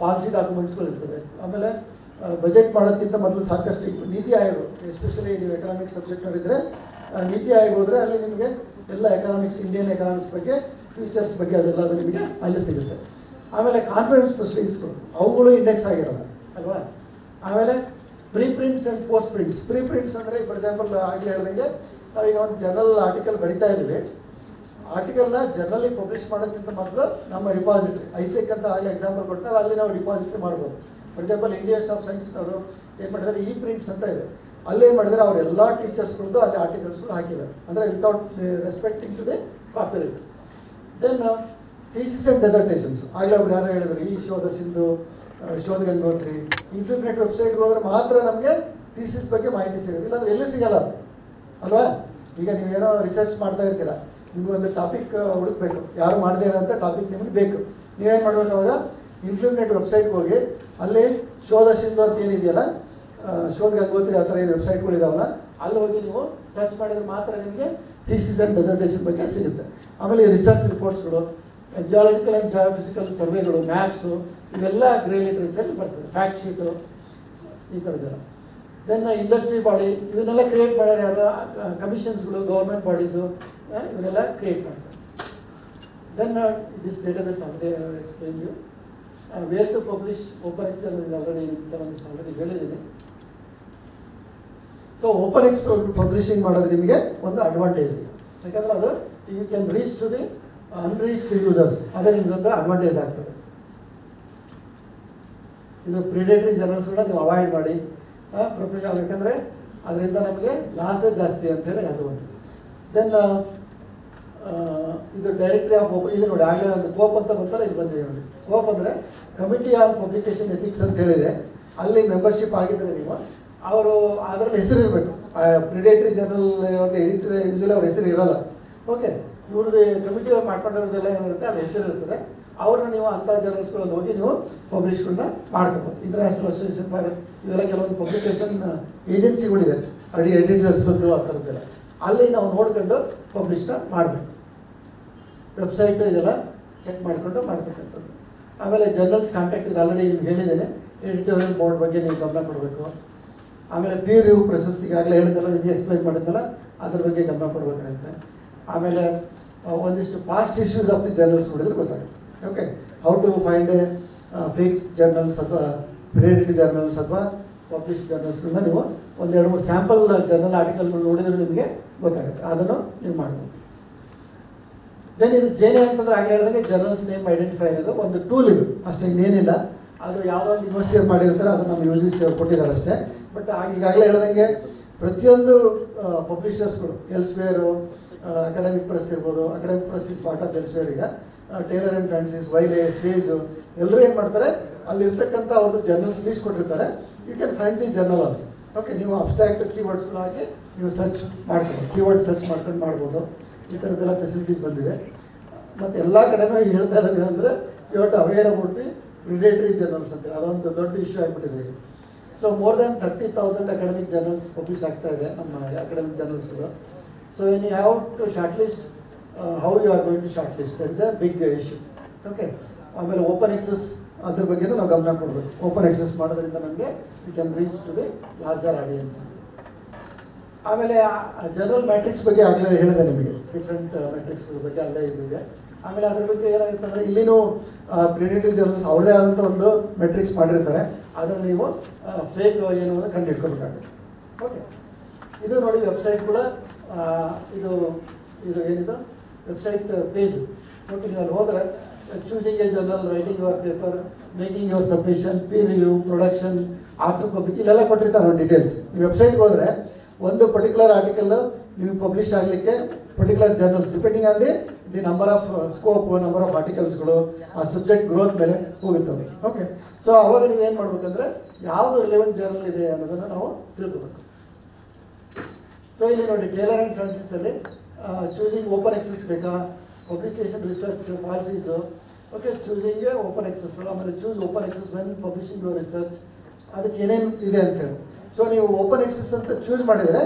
ಪಾಲಿಸಿ ಡಾಕ್ಯುಮೆಂಟ್ಸ್ಗಳು ಇರ್ತದೆ. ಆಮೇಲೆ ಬಜೆಟ್ ಮಾಡೋದಕ್ಕಿಂತ ಮೊದಲು ಸಾಕಷ್ಟು ನೀತಿ ಆಯೋಗ, ಎಸ್ಪೆಷಲಿ ನೀವು ಎಕನಾಮಿಕ್ಸ್ ಸಬ್ಜೆಕ್ಟ್ನವರಿದ್ದರೆ ನೀತಿ ಆಯೋಗ ಹೋದರೆ ಅಲ್ಲಿ ನಿಮಗೆ ಎಲ್ಲ ಎಕನಾಮಿಕ್ಸ್, ಇಂಡಿಯನ್ ಎಕನಾಮಿಕ್ಸ್ ಬಗ್ಗೆ, ಫ್ಯೂಚರ್ಸ್ ಬಗ್ಗೆ ಅದೆಲ್ಲ ನಿಮಗೆ ಅಲ್ಲಿ ಸಿಗುತ್ತೆ. ಆಮೇಲೆ ಕಾನ್ಫರೆನ್ಸ್ ಪ್ರೊಸೀಡಿಂಗ್ಸ್ಗಳು ಅವುಗಳು ಇಂಡೆಕ್ಸ್ ಆಗಿರೋಲ್ಲ ಅಲ್ವಾ. ಆಮೇಲೆ preprints and postprints. Preprints ಅಂದರೆ ಫಾರ್ ಎಕ್ಸಾಂಪಲ್ ಆಗಲೇ ಹೇಳ್ದಂಗೆ ನಾವೀಗ ಒಂದು ಜರ್ನಲ್ ಆರ್ಟಿಕಲ್ ಬರಿತಾ ಇದ್ದೀವಿ. ಆರ್ಟಿಕಲ್ನ ಜರ್ನಲಿ ಪಬ್ಲಿಷ್ ಮಾಡೋದಕ್ಕಿಂತ ಮೊದಲು ನಮ್ಮ ರಿಪಾಸಿಟ್ರಿ ಐಸೆಕ್ ಅಂತ ಆಗಲೇ ಎಕ್ಸಾಂಪಲ್ ಕೊಟ್ಟರೆ ಅಲ್ಲಿ ನಾವು ರಿಪಾಸಿಟ್ರಿ ಮಾಡ್ಬೋದು. ಫಾರ್ ಎಕ್ಸಾಂಪಲ್ ಇಂಡಿಯನ್ಸ್ ಆಫ್ ಸೈನ್ಸ್ನವರು ಏನು ಮಾಡಿದ್ದಾರೆ, ಇ ಪ್ರಿಂಟ್ಸ್ ಅಂತ ಇದೆ, ಅಲ್ಲೇನು ಮಾಡಿದರೆ ಅವ್ರ ಎಲ್ಲ ಟೀಚರ್ಸ್ಗಳದ್ದು ಅಲ್ಲಿ ಆರ್ಟಿಕಲ್ಸ್ಗಳು ಹಾಕಿದ್ದಾರೆ, ಅಂದರೆ without respecting to the copyright. Then thesis and dissertations. ಆಗಲೇ ಅವ್ರು ಯಾರು ಹೇಳಿದ್ರು, ಈ ಶೋಧ ಸಿಂಧು, ಶೋಧ ಗಂಗೋತ್ರಿ, ಇನ್ಫಿನಿಟ್ ವೆಬ್ಸೈಟ್ಗೆ ಹೋದ್ರೆ ಮಾತ್ರ ನಮಗೆ ಥೀಸಿಸ್ ಬಗ್ಗೆ ಮಾಹಿತಿ ಸಿಗೋದು, ಇಲ್ಲಾಂದ್ರೆ ಎಲ್ಲೂ ಸಿಗಲ್ಲ ಅಲ್ವಾ. ಈಗ ನೀವೇನೋ ರಿಸರ್ಚ್ ಮಾಡ್ತಾ ಇರ್ತೀರ, ನಿಮ್ಗೆ ಒಂದು ಟಾಪಿಕ್ ಹುಡುಕ್ಬೇಕು, ಯಾರು ಮಾಡದೇ ಇರೋಂಥ ಟಾಪಿಕ್ ನಿಮಗೆ ಬೇಕು. ನೀವೇನು ಮಾಡಬೇಕು ಅವಾಗ ಇನ್ಫಿನಿಟ್ ವೆಬ್ಸೈಟ್ಗೆ ಹೋಗಿ ಅಲ್ಲಿ ಶೋಧ ಸಿಂಧು ಅಂತ ಏನಿದೆಯಲ್ಲ, ಶೋಧ ಗಂಗೋತ್ರಿ ಆ ಥರ ಏನು ವೆಬ್ಸೈಟ್ಗಳಿದಾವಲ್ಲ, ಅಲ್ಲಿ ಹೋಗಿ ನೀವು ಸರ್ಚ್ ಮಾಡಿದ್ರೆ ಮಾತ್ರ ನಿಮಗೆ ಥೀಸಿಸ್ ಆ್ಯಂಡ್ ಡೆಸರ್ಟೇಷನ್ ಬಗ್ಗೆ ಸಿಗುತ್ತೆ. ಆಮೇಲೆ ರಿಸರ್ಚ್ ರಿಪೋರ್ಟ್ಸ್ಗಳು, ಜಿಯಾಲಜಿಕಲ್ ಆ್ಯಂಡ್ ಜಿಯೋಫಿಸಿಕಲ್ ಸರ್ವೆಗಳು, ಮ್ಯಾಪ್ಸು, ಇವೆಲ್ಲ ಗ್ರೇ ಲಿಟ್ರೇಚರ್ ಬರ್ತದೆ. ಫ್ಯಾಕ್ಟ್ ಶೀಟು ಈ ಥರದ್ದೆಲ್ಲ. ದೆನ್ ಇಂಡಸ್ಟ್ರಿ ಬಾಡಿ, ಇವನ್ನೆಲ್ಲ ಕ್ರಿಯೇಟ್ ಮಾಡೋರು ಯಾರು, ಕಮಿಷನ್ಸ್ಗಳು, ಗೌರ್ಮೆಂಟ್ ಬಾಡೀಸು, ಇವನ್ನೆಲ್ಲ ಕ್ರಿಯೇಟ್ ಮಾಡ್ತಾರೆ. Then this database already explain you. Where to publish open access already ಹೇಳಿದ್ದೀನಿ. ಸೊ ಓಪನ್ ಎಕ್ಸ್ ಪಬ್ಲಿಷಿಂಗ್ ಮಾಡೋದು ನಿಮಗೆ ಒಂದು ಅಡ್ವಾಂಟೇಜ್ ಇದೆ, ಯಾಕಂದರೆ ಅದು you can reach to the unreached users, ಅದೇ ನಿಮ್ದೊಂದು ಅಡ್ವಾಂಟೇಜ್ ಆಗ್ತದೆ. ಇದು ಪ್ರಿಡೇಟರಿ ಜರ್ನಲ್ಸ್ಗಳನ್ನ ನೀವು ಅವಾಯ್ಡ್ ಮಾಡಿ ಪ್ರೊಫೆಷನಲ್, ಯಾಕಂದರೆ ಅದರಿಂದ ನಮಗೆ ಲಾಸೇ ಜಾಸ್ತಿ ಅಂತೇಳಿ ಅದು ಒಂದು. ದೆನ್ ಇದು ಡೈರೆಕ್ಟ್ರಿ ಆಫ್ ಇದು ನೋಡಿ, ಆಗಲೇ ಒಂದು ಕೋಪ್ ಅಂತ ಬರ್ತಾರೆ, ಇದು ಬಂದಿದೆ ನೋಡಿ. ಕೋಪ್ ಅಂದರೆ ಕಮಿಟಿ ಆನ್ ಪಬ್ಲಿಕೇಶನ್ ಎಥಿಕ್ಸ್ ಅಂತ ಹೇಳಿದೆ. ಅಲ್ಲಿ ಮೆಂಬರ್ಶಿಪ್ ಆಗಿದ್ದರೆ ನೀವು, ಅವರು ಅದರಲ್ಲಿ ಹೆಸರು ಇರಬೇಕು. ಪ್ರಿಡೇಟರಿ ಜರ್ನಲ್ ಒಂದು ಎಡಿಟರ್ ಯೂಶಲಿ ಅವ್ರ ಹೆಸರು ಇರೋಲ್ಲ. ಓಕೆ, ಇವ್ರದ್ದು ಕಮಿಟಿ ಮಾಡ್ಕೊಂಡಿರೋದೆಲ್ಲ ಏನಿರುತ್ತೆ ಅಲ್ಲಿ ಹೆಸರು ಇರ್ತದೆ. ಅವ್ರನ್ನ ನೀವು ಅಂಥ ಜರ್ನಲ್ಸ್ಗಳಲ್ಲಿ ಹೋಗಿ ನೀವು ಪಬ್ಲಿಷ್ಗಳನ್ನ ಮಾಡ್ಕೋಬೋದು. ಇಂಟರ್ನ್ಯಾಷನಲ್ ಅಸೋಸಿಯೇಷನ್ ಫಾರ್ ಇದೆಲ್ಲ ಕೆಲವೊಂದು ಪಬ್ಲಿಕೇಶನ್ ಏಜೆನ್ಸಿಗಳಿದೆ, ಎಡಿಟರ್ಸದ್ದು ಆ ಥರದ್ದೆಲ್ಲ, ಅಲ್ಲಿ ನಾವು ನೋಡ್ಕೊಂಡು ಪಬ್ಲಿಷ್ನ ಮಾಡಬೇಕು. ವೆಬ್ಸೈಟ್ ಇದೆಲ್ಲ ಚೆಕ್ ಮಾಡಿಕೊಂಡು ಮಾಡ್ತಕ್ಕಂಥದ್ದು. ಆಮೇಲೆ ಜರ್ನಲ್ಸ್ ಕಾಂಟ್ಯಾಕ್ಟ್ ಇದು ಆಲ್ರೆಡಿ ನಿಮ್ಗೆ ಹೇಳಿದ್ದೇನೆ. ಎಡಿಟೋರಿಯಲ್ ಬೋರ್ಡ್ ಬಗ್ಗೆ ನೀವು ಗಮನ ಕೊಡಬೇಕು. ಆಮೇಲೆ ಪೀರ್ ರಿವ್ಯೂ ಪ್ರೊಸೆಸ್ ಈಗಾಗಲೇ ಹೇಳಿದ್ನಲ್ಲ, ನಿಮಗೆ ಎಕ್ಸ್ಪ್ಲೈನ್ ಮಾಡಿದ್ನಲ್ಲ, ಅದ್ರ ಬಗ್ಗೆ ಗಮನ ಕೊಡಬೇಕಾಗುತ್ತೆ. ಆಮೇಲೆ ಒಂದಿಷ್ಟು past issues of the journals ನೋಡಿದ್ರೆ ಗೊತ್ತಾಗುತ್ತೆ. Okay, how to find fake journals ಅಥವಾ ಪ್ರಿಡೇಟರಿ ಜರ್ನಲ್ಸ್ ಅಥವಾ ಪಬ್ಲಿಷ್ ಜರ್ನಲ್ಸ್ಗಳನ್ನ ನೀವು ಒಂದೆರಡು ಮೂರು ಸ್ಯಾಂಪಲ್ ಜರ್ನಲ್ ಆರ್ಟಿಕಲ್ಗಳು ನೋಡಿದ್ರೆ ನಿಮಗೆ ಗೊತ್ತಾಗುತ್ತೆ, ಅದನ್ನು ನೀವು ಮಾಡ್ಬೋದು. ದೆನ್ ಇದು ಜೇನೆ ಅಂತಂದ್ರೆ ಆಗಲೇ ಹೇಳಿದಾಗ ಜರ್ನಲ್ಸ್ ನೇಮ್ ಐಡೆಂಟಿಫೈ ಆಗೋದು ಒಂದು ಟೂಲ್, ಇದು ಅಷ್ಟೇ, ಇನ್ನೇನಿಲ್ಲ. ಅದು ಯಾವುದೋ ಒಂದು ಯೂನಿವರ್ಸಿಟಿಯವ್ರು ಮಾಡಿರ್ತಾರೆ, ಅದು ನಮ್ಮ UGC ಅವ್ರು ಕೊಟ್ಟಿದ್ದಾರೆ ಅಷ್ಟೇ. ಬಟ್ ಈಗಾಗಲೇ ಹೇಳ್ದಂಗೆ ಪ್ರತಿಯೊಂದು ಪಬ್ಲಿಷರ್ಸ್ಗಳು, ಎಲ್ಸ್ವೇರು, ಅಕಾಡೆಮಿಕ್ ಪ್ರೆಸ್ ಇರ್ಬೋದು, academic press is part of Elsevier. ಈಗ Taylor and Francis, Wiley, Sage ಎಲ್ಲರೂ ಏನು ಮಾಡ್ತಾರೆ, ಅಲ್ಲಿ ಇರ್ತಕ್ಕಂಥ ಅವರು ಜರ್ನಲ್ಸ್ ಲೀಸ್ಟ್ ಕೊಟ್ಟಿರ್ತಾರೆ. You can find the journal also. Okay, ನೀವು ಅಬ್ಸ್ಟ್ರಾಕ್ಟ್ ಕೀವರ್ಡ್ಸ್ಗಳು ಹಾಕಿ ನೀವು ಸರ್ಚ್ ಮಾಡ್ಬೋದು, ಕೀವರ್ಡ್ ಸರ್ಚ್ ಮಾಡ್ಕೊಂಡು ಮಾಡ್ಬೋದು. ಈ ಥರದ್ದೆಲ್ಲ ಫೆಸಿಲಿಟೀಸ್ ಬಂದಿದೆ. ಮತ್ತು ಎಲ್ಲ ಕಡೆನೂ ಹೇಳ್ತಾ ಇರೋದು ಅಂದರೆ ಇವತ್ತು aware about the predatory journals ಅಂತ, ಅದೊಂದು ದೊಡ್ಡ ಇಶ್ಯೂ ಆಗಿಬಿಟ್ಟಿದೆ. So more than 30,000 academic journals publish ಆಗ್ತಾ ಇದೆ ನಮ್ಮ ಅಕಾಡೆಮಿಕ್ ಜರ್ನಲ್ಸ್ಗಳು. So when you have to short list, how you are going to short list, that is a big issue. Okay, ಆಮೇಲೆ open access ಅದ್ರ ಬಗ್ಗೆನೂ ನಾವು ಗಮನ ಕೊಡಬೇಕು. ಓಪನ್ ಎಕ್ಸಸ್ ಮಾಡೋದ್ರಿಂದ ನಮಗೆ we can reach to the larger audience. ಆಮೇಲೆ general metrics ಬಗ್ಗೆ ಆಗಲೇ ಹೇಳಿದೆ ನಿಮಗೆ, ಡಿಫ್ರೆಂಟ್ ಮ್ಯಾಟ್ರಿಕ್ಸ್ ಬಗ್ಗೆ ಅಲ್ಲೇ ಇದೆ. ಆಮೇಲೆ ಅದ್ರ ಬಗ್ಗೆ ಏನಾಗುತ್ತೆ ಅಂದರೆ ಇಲ್ಲಿನೂ ಪ್ರಿಡೇಟರಿ ಜರ್ನಲ್ಸ್ ಅವ್ರದೇ ಆದಂಥ ಒಂದು ಮೆಟ್ರಿಕ್ಸ್ ಮಾಡಿರ್ತಾರೆ, ಅದನ್ನು ನೀವು ಫೇಕ್ ಏನು ಅಂತ ಕಂಡುಹಿಡ್ಕೊಬೇಕಾಗುತ್ತೆ. ಓಕೆ, ಇದು ನೋಡಿ ವೆಬ್ಸೈಟ್ ಕೂಡ ಇದು ಏನಿದು ವೆಬ್ಸೈಟ್ ಪೇಜ್. ಓಕೆ, ನೀವು ಅಲ್ಲಿ ಹೋದರೆ choosing a journal, writing your paper, making your submission, peer review, production, after public, ಇಲ್ಲೆಲ್ಲ ಕೊಟ್ಟಿರ್ತಾರೆ ಒಂದು ಡೀಟೇಲ್ಸ್. ಈ ವೆಬ್ಸೈಟ್ಗೆ ಹೋದರೆ ಒಂದು ಪರ್ಟಿಕ್ಯುಲರ್ ಆರ್ಟಿಕಲ್ ನಿಮಗೆ ಪಬ್ಲಿಷ್ ಆಗಲಿಕ್ಕೆ particular journals depending on the number of scope, number of ಆರ್ಟಿಕಲ್ಸ್ಗಳು, ಆ ಸಬ್ಜೆಕ್ಟ್ ಗ್ರೋತ್ ಮೇಲೆ ಹೋಗುತ್ತವೆ. ಓಕೆ, ಸೊ ಅವಾಗ ನೀವು ಏನು ಮಾಡ್ಬೇಕಂದ್ರೆ ಯಾವುದು ರಿಲೆವೆಂಟ್ ಜರ್ನಲ್ ಇದೆ ಅನ್ನೋದನ್ನು ನಾವು ತಿಳ್ಕೋಬೇಕು. ಸೊ ಇಲ್ಲಿ ನೋಡಿ ಟೇಲರ್ ಆ್ಯಂಡ್ ಫ್ರಾನ್ಸಿಸಲ್ಲಿ ಚೂಸಿಂಗ್ ಓಪನ್ ಎಕ್ಸಸ್ ಬೇಕಾ, publication research policies. Okay, choosing open access, ಆಮೇಲೆ choose open access when publishing your research, ಅದಕ್ಕೆ ಏನೇನು ಇದೆ ಅಂತೇಳಿ. ಸೊ ನೀವು ಓಪನ್ ಎಕ್ಸಸ್ ಅಂತ ಚೂಸ್ ಮಾಡಿದರೆ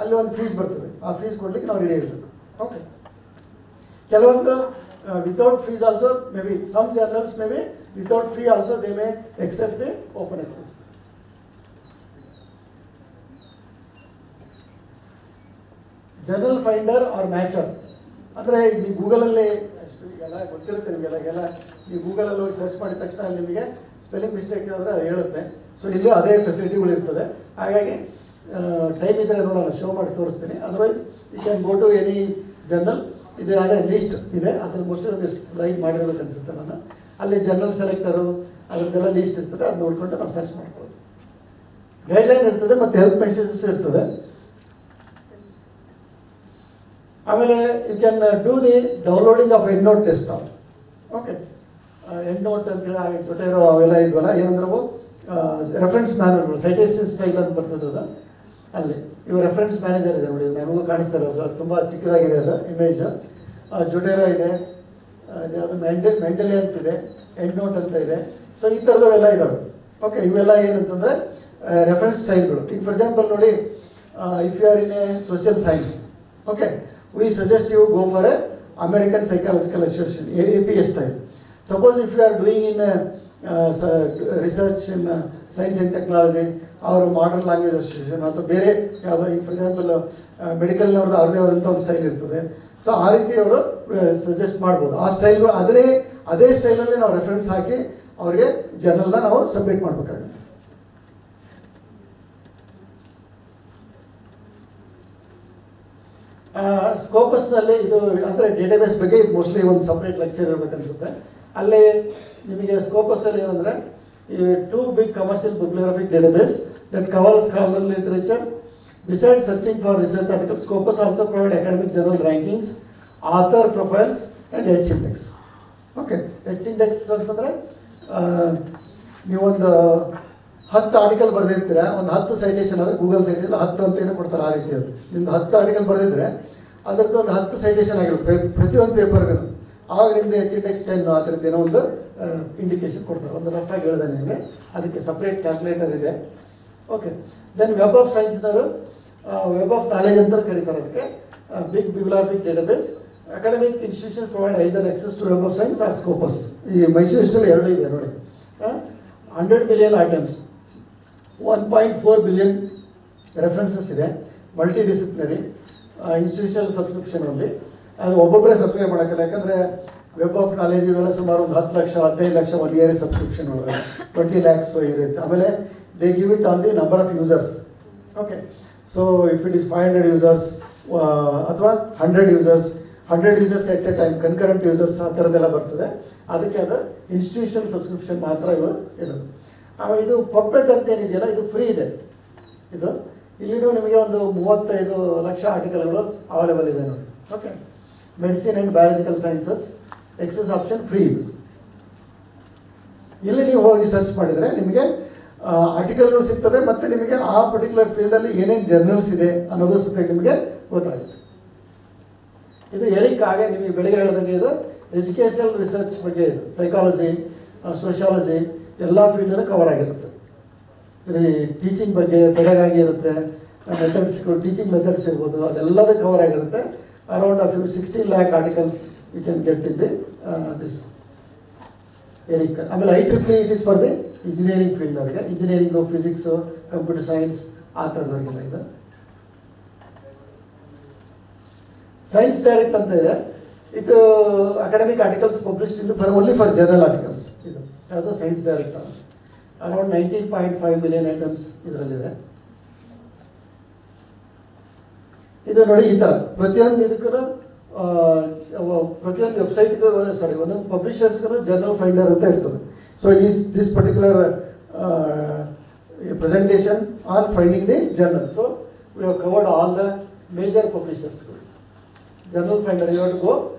ಅಲ್ಲಿ ಒಂದು ಫೀಸ್ ಬರ್ತದೆ, ಆ ಫೀಸ್ ಕೊಡ್ಲಿಕ್ಕೆ ನಾವು ರೆಡಿ ಇರಬೇಕು. ಓಕೆ, ಕೆಲವೊಂದು without fees also may be, some journals may be without fee also they may accept the open access. Journal finder or matcher ಅಂದರೆ ಈ ಗೂಗಲಲ್ಲಿ ಈಗೆಲ್ಲ ಗೊತ್ತಿರುತ್ತೆ ನಿಮಗೆಲ್ಲ ಎಲ್ಲ ಈ ಗೂಗಲಲ್ಲಿ ಹೋಗಿ ಸರ್ಚ್ ಮಾಡಿದ ತಕ್ಷಣ ನಿಮಗೆ ಸ್ಪೆಲ್ಲಿಂಗ್ ಮಿಸ್ಟೇಕ್ ಆದರೆ ಅದು ಹೇಳುತ್ತೆ. ಸೊ ಇಲ್ಲೂ ಅದೇ ಫೆಸಿಲಿಟಿಗಳು ಇರ್ತದೆ. ಹಾಗಾಗಿ ಟೈಮ್ ಇದ್ದರೆ ನೋಡೋಣ, ಶೋ ಮಾಡಿ ತೋರಿಸ್ತೀನಿ. Otherwise you can go to any journal. ಇದು ಅದೇ ಲೀಸ್ಟ್ ಇದೆ, ಅದ್ರ ಮೋಸ್ಟ್ಲಿ ಒಂದು ಸ್ಲೈಡ್ ಮಾಡಿರೋದು ಅನಿಸುತ್ತೆ ನಾನು. ಅಲ್ಲಿ ಜರ್ನಲ್ ಸೆಲೆಕ್ಟರು ಅದರದ್ದೆಲ್ಲ ಲೀಸ್ಟ್ ಇರ್ತದೆ, ಅದು ನೋಡಿಕೊಂಡು ನಾವು ಸರ್ಚ್ ಮಾಡ್ಬೋದು. ಗೈಡ್ಲೈನ್ ಇರ್ತದೆ ಮತ್ತು ಹೆಲ್ಪ್ ಮೆಸೇಜಸ್ ಇರ್ತದೆ. ಆಮೇಲೆ you can do the downloading of EndNote desktop. Okay, EndNote ಅಂತೇಳಿ ಜೊತೆರೋ ಅವೆಲ್ಲ ಇದ್ವಲ್ಲ, ಏನಂದ್ರೆ ಅವು ರೆಫರೆನ್ಸ್ ಮ್ಯಾನೇಜರ್ ಸೈಟೇಷನ್ ಸ್ಟೈಲ್ ಅಂತ ಬರ್ತದೆ ಅದು. ಅಲ್ಲಿ ಇವು ರೆಫರೆನ್ಸ್ ಮ್ಯಾನೇಜರ್ ಇದೆ ನೋಡಿ, ನನಗೂ ಕಾಣಿಸ್ತಾರೆ ಅದು, ತುಂಬ ಚಿಕ್ಕದಾಗಿದೆ ಅದು ಇಮೇಜ್. ಜೊಟೇರೋ ಇದೆ, ಅದು ಮೆಂಟಲಿ ಅಂತಿದೆ, ಎಂಡ್ ನೋಟ್ ಅಂತ ಇದೆ. ಸೊ ಈ ಥರದವೆಲ್ಲ ಇದ್ದಾವೆ. ಓಕೆ, ಇವೆಲ್ಲ ಏನಂತಂದರೆ ರೆಫರೆನ್ಸ್ ಸ್ಟೈಲ್ಗಳು. ಈಗ ಫಾರ್ ಎಕ್ಸಾಂಪಲ್ ನೋಡಿ, if you are in a social science, okay, we suggest you go for a American Psychological Association, APA style. Suppose if you are doing in research in science and technology or modern language association ಅಥವಾ ಬೇರೆ ಯಾವುದೋ, ಈಗ for example ಮೆಡಿಕಲ್ನವ್ರದ್ದು ಅವ್ರದ್ದೇ ಆದಂಥ ಒಂದು style ಇರ್ತದೆ. So ಆ ರೀತಿ ಅವರು ಸಜೆಸ್ಟ್ ಮಾಡ್ಬೋದು. ಆ ಸ್ಟೈಲ್ಗಳು ಅದೇ ಸ್ಟೈಲಲ್ಲಿ ನಾವು ರೆಫರೆನ್ಸ್ ಹಾಕಿ ಅವರಿಗೆ ಜರ್ನಲ್ನ ನಾವು ಸಬ್ಮಿಟ್ ಮಾಡಬೇಕಾಗುತ್ತೆ. ಸ್ಕೋಪಸ್ನಲ್ಲಿ ಇದು ಅಂದರೆ ಡೇಟಾಬೇಸ್ ಬಗ್ಗೆ ಇದು ಮೋಸ್ಟ್ಲಿ ಒಂದು ಸಪ್ರೇಟ್ ಲೆಕ್ಚರ್ ಇರಬೇಕನ್ಸುತ್ತೆ. ಅಲ್ಲಿ ನಿಮಗೆ ಸ್ಕೋಪಸ್ಸಲ್ಲಿ ಏನಂದರೆ two big commercial bibliographic database that covers scholar literature. Beside searching for research articles, Scopus also provide academic journal rankings, author profiles and H index. Okay, H index ಅಂತಂದರೆ ನೀವೊಂದು 10 article ಬರೆದಿರ್ತೀರ, ಒಂದು 10 citation ಆದರೆ Google citation 10 ಅಂತ ಏನೋ ಕೊಡ್ತಾರೆ, ಆ ರೀತಿ ಅದು. ನಿಮ್ದು 10 ಆರ್ಟಿಕಲ್ ಬರೆದಿದ್ರೆ ಅದರದ್ದು ಒಂದು 10 ಸೈಟೇಷನ್ ಆಗಿರುತ್ತೆ ಪ್ರತಿಯೊಂದು ಪೇಪರ್ಗೂ. ಆವಾಗ ನಿಮ್ಮದು ಎಚ್ ಇಂಡೆಕ್ಸ್ 10 ಆ ಥರದ್ದು ಏನೋ ಒಂದು ಇಂಡಿಕೇಶನ್ ಕೊಡ್ತಾರೆ. ಒಂದು ರಫ್ ಆಗಿ ಹೇಳಿದೆ ನಿಮಗೆ, ಅದಕ್ಕೆ ಸಪ್ರೇಟ್ ಕ್ಯಾಲ್ಕುಲೇಟರ್ ಇದೆ. ಓಕೆ, ದೆನ್ ವೆಬ್ ಆಫ್ ಸೈನ್ಸ್ನವರು ವೆಬ್ ಆಫ್ ನಾಲೆಜ್ ಅಂತ ಕರೀತಾರೆ ಅದಕ್ಕೆ. Big bibliographic database. Academic institution provide either access to web of science or Scopus. ಈ ಮೈಸೂರಿನಲ್ಲಿ 2 ಇದೆ ನೋಡಿ. 100 ಮಿಲಿಯನ್ ಐಟಮ್ಸ್, 1.4 ಬಿಲಿಯನ್ ರೆಫರೆನ್ಸಸ್ ಇದೆ. ಮಲ್ಟಿ ಡಿಸಿಪ್ಲಿನರಿ ಇನ್ಸ್ಟಿಟ್ಯೂಷನಲ್ ಸಬ್ಸ್ಕ್ರಿಪ್ಷನ್ ಅಲ್ಲಿ. ಅದು ಒಬ್ಬೊಬ್ಬರೇ ಸಬ್ಸ್ಕ್ರೈಬ್ ಮಾಡೋಕ್ಕಿಲ್ಲ, ಯಾಕಂದರೆ ವೆಬ್ ಆಫ್ ನಾಲೆಜ್ ಇವೆಲ್ಲ ಸುಮಾರು ಒಂದು 10 ಲಕ್ಷ 15 ಲಕ್ಷ ಒಂದು ಇಯರ್ ಸಬ್ಸ್ಕ್ರಿಪ್ಷನ್ ಒಳಗೆ 20 lakhs ಇರುತ್ತೆ. ಆಮೇಲೆ they give it on the number of users. Okay, so if it is 500 users ಅಥವಾ 100 users at a time, concurrent users ಆ ಥರದ್ದೆಲ್ಲ ಬರ್ತದೆ. ಅದಕ್ಕೆ ಅದು ಇನ್ಸ್ಟಿಟ್ಯೂಷನಲ್ ಸಬ್ಸ್ಕ್ರಿಪ್ಷನ್ ಮಾತ್ರ ಇರೋದು. ಇದು ಪಬ್ಮೆಡ್ ಅಂತ ಏನಿದೆಯಲ್ಲ, ಇದು ಫ್ರೀ ಇದೆ. ಇದು ಇಲ್ಲಿನೂ ನಿಮಗೆ ಒಂದು 35 ಲಕ್ಷ ಆರ್ಟಿಕಲ್ಗಳು ಅವೈಲೇಬಲ್ ಇದೆ ನೋಡಿ. Okay, medicine and biological sciences access option free ಇದೆ. ಇಲ್ಲಿ ನೀವು ಹೋಗಿ ಸರ್ಚ್ ಮಾಡಿದರೆ ನಿಮಗೆ ಆರ್ಟಿಕಲ್ಗಳು ಸಿಗ್ತದೆ, ಮತ್ತು ನಿಮಗೆ ಆ ಪರ್ಟಿಕ್ಯುಲರ್ ಫೀಲ್ಡಲ್ಲಿ ಏನೇನು ಜರ್ನಲ್ಸ್ ಇದೆ ಅನ್ನೋದು ಸಹ ನಿಮಗೆ ಗೊತ್ತಾಗುತ್ತೆ. ಇದು ಎರಿಕ್ ಹಾಗೆ ನಿಮಗೆ ಬೆಳಗ್ಗೆ ಹೇಳಿದಂಗೆ ಇದು ಎಜುಕೇಷನಲ್ ರಿಸರ್ಚ್ ಬಗ್ಗೆ ಇದು. ಸೈಕಾಲಜಿ, ಸೋಷಿಯಾಲಜಿ ಎಲ್ಲ ಫೀಲ್ಡಲ್ಲೂ ಕವರ್ ಆಗಿರುತ್ತೆ. ಇಲ್ಲಿ ಟೀಚಿಂಗ್ ಬಗ್ಗೆ ಪೆಡಗಾಗಿ ಇರುತ್ತೆ, ಮೆಥಡ್ಸ್, ಟೀಚಿಂಗ್ ಮೆಥಡ್ಸ್ ಇರ್ಬೋದು, ಅದೆಲ್ಲದೂ ಕವರ್ ಆಗಿರುತ್ತೆ. Around 16 lakh articles you can get in this ERIC. ಆಮೇಲೆ IEEE it is for the engineering field ಅವರಿಗೆ, ಇಂಜಿನಿಯರಿಂಗು, ಫಿಸಿಕ್ಸು, ಕಂಪ್ಯೂಟರ್ ಸೈನ್ಸ್ ಆ ಥರದವರಿಗೆಲ್ಲ ಇದೆ. ಸೈನ್ಸ್ ಡೈರೆಕ್ಟ್ ಅಂತ ಇದೆ. ಇದು academic articles published in only for journal articles. ಇದು ಯಾವುದು ScienceDirect. Around 19.5 million items ಇದರಲ್ಲಿದೆ. ಇದು ನೋಡಿ ಈ ಥರ ಪ್ರತಿಯೊಂದು ಇದಕ್ಕೂ ಪ್ರತಿಯೊಂದು ವೆಬ್ಸೈಟ್ಗೂ ಒಂದೊಂದು ಪಬ್ಲಿಷರ್ಸ್ಗೂ ಜರ್ನಲ್ ಫೈಂಡರ್ ಅಂತ ಇರ್ತದೆ. So this particular presentation on finding the journal. So we have covered all the major publishers. Journal finder, you have to go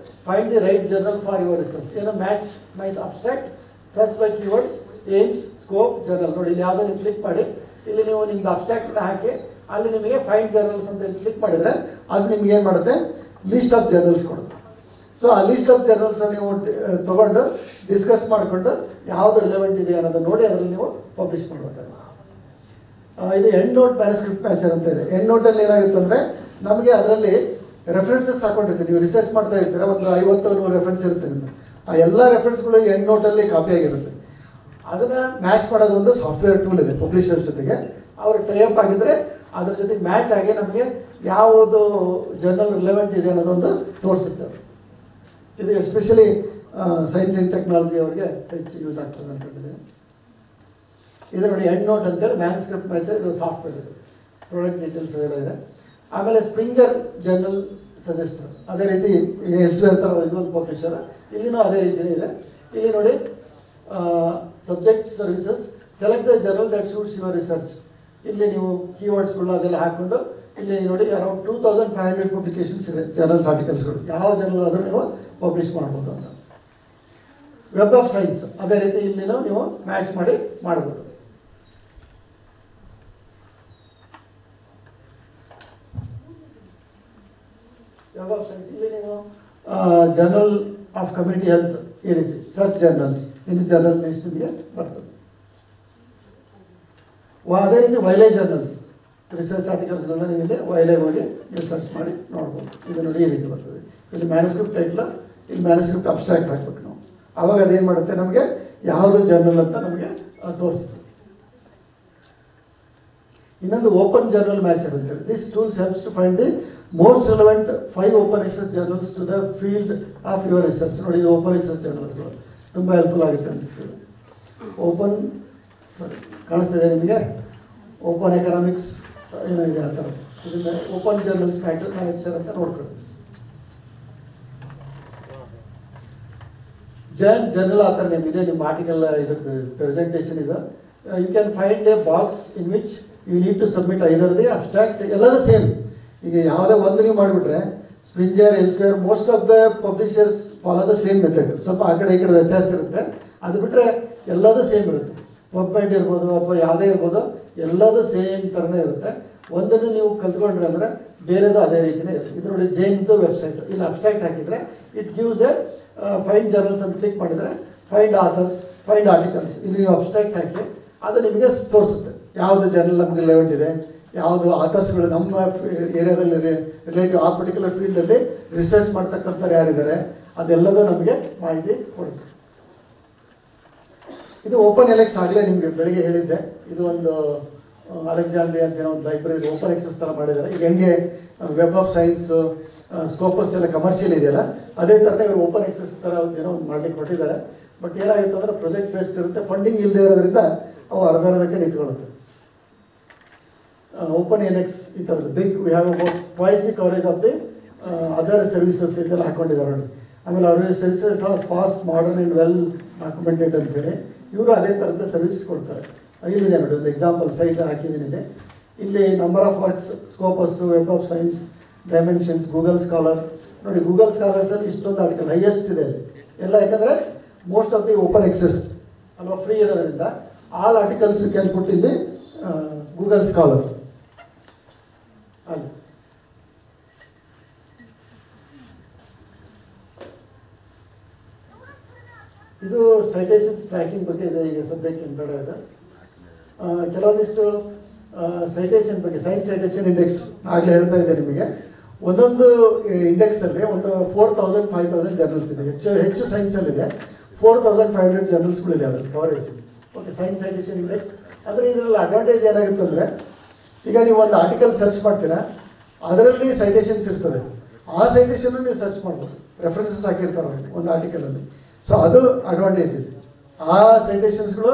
find the right journal for your research. Match my abstract, search by keywords, aims, scope, journal. ನೋಡಿ ಇಲ್ಲಿ ಯಾವುದನ್ನು click ಮಾಡಿ, ಇಲ್ಲಿ ನೀವು ನಿಮ್ದು abstract ಹಾಕಿ ಅಲ್ಲಿ ನಿಮಗೆ find journals ಅಂತ ಕ್ಲಿಕ್ ಮಾಡಿದರೆ ಅದು ನಿಮ್ಗೆ ಏನು ಮಾಡುತ್ತೆ, ಲಿಸ್ಟ್ ಆಫ್ ಜರ್ನಲ್ಸ್ ಕೊಡುತ್ತೆ. ಸೊ ಆ ಲಿಸ್ಟ್ ಆಫ್ ಜರ್ನಲ್ಸ್ ನೀವು ತೊಗೊಂಡು ಡಿಸ್ಕಸ್ ಮಾಡಿಕೊಂಡು ಯಾವುದು ರಿಲೆವೆಂಟ್ ಇದೆ ಅನ್ನೋದನ್ನು ನೋಡಿ ಅದರಲ್ಲಿ ನೀವು ಪಬ್ಲಿಷ್ ಮಾಡಬೇಕಾಗುತ್ತೆ. ಇದು ಎಂಡ್ ನೋಟ್ ಮ್ಯಾನುಸ್ಕ್ರಿಪ್ಟ್ ಮ್ಯಾಚರ್ ಅಂತ ಇದೆ. ಎಂಡ್ ನೋಟಲ್ಲಿ ಏನಾಗುತ್ತೆ ಅಂದರೆ ನಮಗೆ ಅದರಲ್ಲಿ ರೆಫರೆನ್ಸಸ್ ಹಾಕೊಂಡಿರ್ತೀವಿ. ನೀವು ರಿಸರ್ಚ್ ಮಾಡ್ತಾ ಇರ್ತೀರ, ಒಂದು 50-100 ರೆಫರೆನ್ಸ್ ಇರುತ್ತೆ ನಿಮಗೆ. ಆ ಎಲ್ಲ ರೆಫರೆನ್ಸ್ಗಳು ಎಂಡ್ ನೋಟಲ್ಲಿ ಕಾಪಿ ಆಗಿರುತ್ತೆ. ಅದನ್ನು ಮ್ಯಾಚ್ ಮಾಡೋದು ಒಂದು ಸಾಫ್ಟ್ವೇರ್ ಟೂಲ್ ಇದೆ ಪಬ್ಲಿಷರ್ಸ್ ಜೊತೆಗೆ. ಅವರು ಟೈಅಪ್ ಆಗಿದ್ದರೆ ಅದ್ರ ಜೊತೆಗೆ ಮ್ಯಾಚ್ ಆಗಿ ನಮಗೆ ಯಾವುದು ಜರ್ನಲ್ ರಿಲೆವೆಂಟ್ ಇದೆ ಅನ್ನೋದೊಂದು ತೋರಿಸುತ್ತೆ. ಇದು ಎಸ್ಪೆಷಲಿ ಸೈನ್ಸ್ ಆ್ಯಂಡ್ ಟೆಕ್ನಾಲಜಿ ಅವ್ರಿಗೆ ಹೆಚ್ಚು ಯೂಸ್ ಆಗ್ತದೆ ಅಂತ ಹೇಳಿದ್ರೆ. ಇದು ನೋಡಿ ಎಂಡ್ ನೋಟ್ ಅಂತೇಳಿ ಮ್ಯಾನ್ಸ್ಕ್ರಿಪ್ಟ್ ಮ್ಯಾಚರ್, ಇದು ಸಾಫ್ಟ್ವೇರ್, ಇದು ಪ್ರಾಡಕ್ಟ್ ಡೀಟೇಲ್ಸ್ ಎಲ್ಲ ಇದೆ. ಆಮೇಲೆ ಸ್ಪ್ರಿಂಗರ್ ಜರ್ನಲ್ ಸಜೆಸ್ಟರ್, ಅದೇ ರೀತಿ ಎಲ್ಸೇವಿಯರ್ ಥರ ಇದೊಂದು ಪಬ್ಲಿಷರ್, ಇಲ್ಲಿನೂ ಅದೇ ರೀತಿಯೇ ಇದೆ. ಇಲ್ಲಿ ನೋಡಿ subject services, select the journal that suits your research. ಇಲ್ಲಿ ನೀವು ಕೀವರ್ಡ್ಸ್ಗಳು ಅದೆಲ್ಲ ಹಾಕ್ಕೊಂಡು ಇಲ್ಲಿ ನೋಡಿ ಅರೌಂಡ್ 2500 ಪಬ್ಲಿಕೇಶನ್ಸ್ ಇದೆ, ಜರ್ನಲ್ಸ್ ಆರ್ಟಿಕಲ್ಸ್ಗಳು. ಯಾವ ಜರ್ನಲ್ ಆದರೂ ನೀವು ಪಬ್ಲಿಷ್ ಮಾಡ್ಬೋದು ಅಂತ. ವೆಬ್ ಆಫ್ ಸೈನ್ಸ್ ಅದೇ ರೀತಿ ಇಲ್ಲಿನೂ ನೀವು ಮ್ಯಾಚ್ ಮಾಡಿ ಮಾಡ್ಬೋದು. ವೆಬ್ ಆಫ್ ಸೈನ್ಸ್ ಇಲ್ಲಿ ನೀವು ಜರ್ನಲ್ ಆಫ್ ಕಮ್ಯುನಿಟಿ ಹೆಲ್ತ್ ಈ ರೀತಿ ಸರ್ಚ್ ಜರ್ನಲ್ಸ್, ಇಲ್ಲಿ ಜರ್ನಲ್ ಲಿಸ್ಟ್ ನಿಮಗೆ ಬರ್ತದೆ. ಅದೇ ರೀತಿ ವೈಲೇಜ್ ಜರ್ನಲ್ಸ್, ರಿಸರ್ಚ್ ಆರ್ಟಿಕಲ್ಸ್ಗಳನ್ನ ನೀವು ಇಲ್ಲಿ ವೈಲೇಜ್ ಹೋಗಿ ನೀವು ಸರ್ಚ್ ಮಾಡಿ ನೋಡ್ಬೋದು. ಇದು ನೋಡಿ ಈ ರೀತಿ ಬರ್ತದೆ. ಇಲ್ಲಿ ಮ್ಯಾನುಸ್ಕ್ರಿಪ್ಟ್ ಟೈಟ್ಲ, ಇಲ್ಲಿ ಮ್ಯಾನುಸ್ಕ್ರಿಪ್ಟ್ ಅಬ್ಸ್ಟ್ರಾಕ್ಟ್ ಹಾಕ್ಬೇಕು ನಾವು. ಆವಾಗ ಅದೇನು ಮಾಡುತ್ತೆ, ನಮಗೆ ಯಾವುದು ಜರ್ನಲ್ ಅಂತ ನಮಗೆ ತೋರಿಸ್ತದೆ. ಇನ್ನೊಂದು ಓಪನ್ ಜರ್ನಲ್ ಮ್ಯಾಚರ್ ಅಂತೇಳಿ. This tools helps to find the most relevant 5 open research journals to the field of your research. ನೋಡಿ, ಇದು ಓಪನ್ ರಿಸರ್ಚ್ ಜರ್ನಲ್ಸ್ಗಳು ತುಂಬ ಹೆಲ್ಪ್ಫುಲ್ ಆಗುತ್ತೆ ಅನಿಸ್ತದೆ. ಓಪನ್ ಕಾಣಿಸ್ತಿದೆ ನಿಮಗೆ, ಓಪನ್ ಎಕನಾಮಿಕ್ಸ್ ಏನೋ ಇದೆ ಆ ಥರ. ಇದನ್ನ ಓಪನ್ ಜರ್ನಲ್ಸ್ ಮ್ಯಾಚರ್ ಅಂತ ನೋಡ್ಕೊಳ್ಳಿ. ಜರ್ನಲ್ ಆಥರ್ ನೇಮ್ ಇದೆ, ನಿಮ್ಮ ಆರ್ಟಿಕಲ್ ಇದ್ರದ್ದು ಪ್ರೆಸೆಂಟೇಷನ್ ಇದೆ. You can find a box in which you need to submit either the abstract, ಎಲ್ಲದೂ ಸೇಮ್. ಈಗ ಯಾವುದೇ ಒಂದು ನೀವು ಮಾಡಿಬಿಟ್ರೆ Springer, Elsevier, most of the publishers follow the same method. ಸ್ವಲ್ಪ ಆ ಕಡೆ ಈ ಕಡೆ ವ್ಯತ್ಯಾಸ ಇರುತ್ತೆ, ಅದು ಬಿಟ್ಟರೆ ಎಲ್ಲದೂ ಸೇಮ್ ಇರುತ್ತೆ. ಪಬ್ಮೆಡ್ ಇರ್ಬೋದು ಅಥವಾ ಯಾವುದೇ ಇರ್ಬೋದು, ಎಲ್ಲದೂ ಸೇಮ್ ಥರನೇ ಇರುತ್ತೆ. ಒಂದನ್ನು ನೀವು ಕಲ್ತ್ಕೊಂಡ್ರೆ ಅಂದರೆ ಬೇರೆದು ಅದೇ ರೀತಿಯೇ ಇರುತ್ತೆ. ಇದು ನೋಡಿ ಜೈನ್ದು ವೆಬ್ಸೈಟ್, ಇಲ್ಲಿ ಅಬ್ಸ್ಟ್ರಾಕ್ಟ್ ಹಾಕಿದರೆ it gives A find journals ಅಂತ ಕ್ಲಿಕ್ ಮಾಡಿದರೆ ಫೈಂಡ್ ಆಥರ್ಸ್, ಫೈಂಡ್ ಆರ್ಟಿಕಲ್ಸ್, ಇಲ್ಲಿ ನೀವು ಅಬ್ಸ್ಟ್ರಾಕ್ಟ್ ಹಾಕಿ ಅದು ನಿಮಗೆ ತೋರಿಸುತ್ತೆ ಯಾವುದು ಜರ್ನಲ್ ನಮಗೆ ರಿಲೆವೆಂಟ್ ಇದೆ, ಯಾವುದು ಆಥರ್ಸ್ಗಳು ನಮ್ಮ ಏರಿಯಾದಲ್ಲಿ ರಿಲೇಟಿವ್ ಆ ಪರ್ಟಿಕ್ಯುಲರ್ ಫೀಲ್ಡಲ್ಲಿ ರಿಸರ್ಚ್ ಮಾಡ್ತಕ್ಕಂಥವ್ರು ಯಾರಿದ್ದಾರೆ ಅದೆಲ್ಲದೂ ನಮಗೆ ಮಾಹಿತಿ ಕೊಡುತ್ತೆ. ಇದು ಓಪನ್ ಎಲೆಕ್ಸ್ ಆಗಲೇ ನಿಮಗೆ ಬೆಳಿಗ್ಗೆ ಹೇಳಿದ್ದೆ. ಇದು ಒಂದು ಅಲೆಕ್ಸಾಂಡ್ರಿಯಾ ಅಂತ ಏನೋ ಒಂದು ಲೈಬ್ರರಿ ಓಪನ್ ಎಕ್ಸಸ್ ಥರ ಮಾಡಿದ್ದಾರೆ. ಈಗ ಹೆಂಗೆ ವೆಬ್ ಆಫ್ ಸೈನ್ಸ್, ಸ್ಕೋಪಸ್ ಎಲ್ಲ ಕಮರ್ಷಿಯಲ್ ಇದೆಯಲ್ಲ, ಅದೇ ಥರನೇ ಇವರು ಓಪನ್ ಎಕ್ಸಸ್ ಥರ ಒಂದು ಏನೋ ಒಂದು ಮಾಡಲಿಕ್ಕೆ ಕೊಟ್ಟಿದ್ದಾರೆ. ಬಟ್ ಏನಾಗಿತ್ತು ಅಂದರೆ ಪ್ರೊಜೆಕ್ಟ್ ಬೇಸ್ಡ್ ಇರುತ್ತೆ, ಫಂಡಿಂಗ್ ಇಲ್ಲದೆ ಇರೋದ್ರಿಂದ ಅವು ಅರ್ಧಕ್ಕೆ ನಿಂತ್ಕೊಳ್ಳುತ್ತೆ. ಓಪನ್ ಎಲೆಕ್ಸ್ ಈ ಥರದ್ದು big, we have about twice the coverage of the other services ಇದೆಲ್ಲ ಹಾಕೊಂಡಿದ್ದಾರೆ ನೋಡಿ. ಆಮೇಲೆ ಅವ್ರ services are fast, modern and well documented ಅಂತೇಳಿ ಇವರು ಅದೇ ಥರದ ಸರ್ವಿಸ್ ಕೊಡ್ತಾರೆ. ಇಲ್ಲಿದೆ ನೋಡಿ ಒಂದು ಎಕ್ಸಾಂಪಲ್ ಸೈಟ್ ಹಾಕಿದ್ದೀನಿ ಇಲ್ಲಿ. ಇಲ್ಲಿ number of works, Scopus, Web of Science, Dimensions, Google Scholar. ನೋಡಿ ಗೂಗಲ್ ಸ್ಕಾಲರ್ಸಲ್ಲಿ ಇಷ್ಟೊಂದು ಆರ್ಟಿಕಲ್ ಹೈಯೆಸ್ಟ್ ಇದೆ ಅಲ್ಲಿ ಎಲ್ಲ. ಯಾಕಂದರೆ most of the open access ಅಲ್ವಾ, ಫ್ರೀ ಇರೋದ್ರಿಂದ all articles you can put in the Google Scholar. ಅಲ್ಲಿ ಇದು ಸೈಟೇಷನ್ಸ್ ಟ್ರ್ಯಾಕಿಂಗ್ ಬಗ್ಗೆ ಇದೆ. ಈಗ ಸದ್ಯಕ್ಕೆ ಇಂಟ್ರೊಡ್ಯೂಸ್ ಇದೆ. ಕೆಲವೊಂದಿಷ್ಟು ಸೈಟೇಷನ್ ಬಗ್ಗೆ, ಸೈನ್ಸ್ ಸೈಟೇಷನ್ ಇಂಡೆಕ್ಸ್ ಆಗಲೇ ಹೇಳ್ತಾ ಇದೆ ನಿಮಗೆ. ಒಂದೊಂದು ಇಂಡೆಕ್ಸಲ್ಲಿ ಒಂದು 4000 5000 ಜರ್ನಲ್ಸ್ ಇದೆ. ಹೆಚ್ಚು ಸೈನ್ಸಲ್ಲಿದೆ 4500 ಜರ್ನಲ್ಸ್ಗಳಿದೆ ಅದರಲ್ಲಿ coverage. Okay, science citation index. ಅಂದರೆ ಇದರಲ್ಲಿ ಅಡ್ವಾಂಟೇಜ್ ಏನಾಗುತ್ತೆ ಅಂದರೆ, ಈಗ ನೀವು ಒಂದು ಆರ್ಟಿಕಲ್ ಸರ್ಚ್ ಮಾಡ್ತೀರಾ, ಅದರಲ್ಲಿ ಸೈಟೇಷನ್ಸ್ ಇರ್ತದೆ. ಆ ಸೈಟೇಷನ್ನು ನೀವು ಸರ್ಚ್ ಮಾಡ್ಬೋದು, ರೆಫರೆನ್ಸಸ್ ಹಾಕಿರ್ತಾರೆ ಒಂದು ಆರ್ಟಿಕಲಲ್ಲಿ. ಸೊ ಅದು ಅಡ್ವಾಂಟೇಜ್ ಇದೆ. ಆ ಸೈಟೇಷನ್ಸ್ಗಳು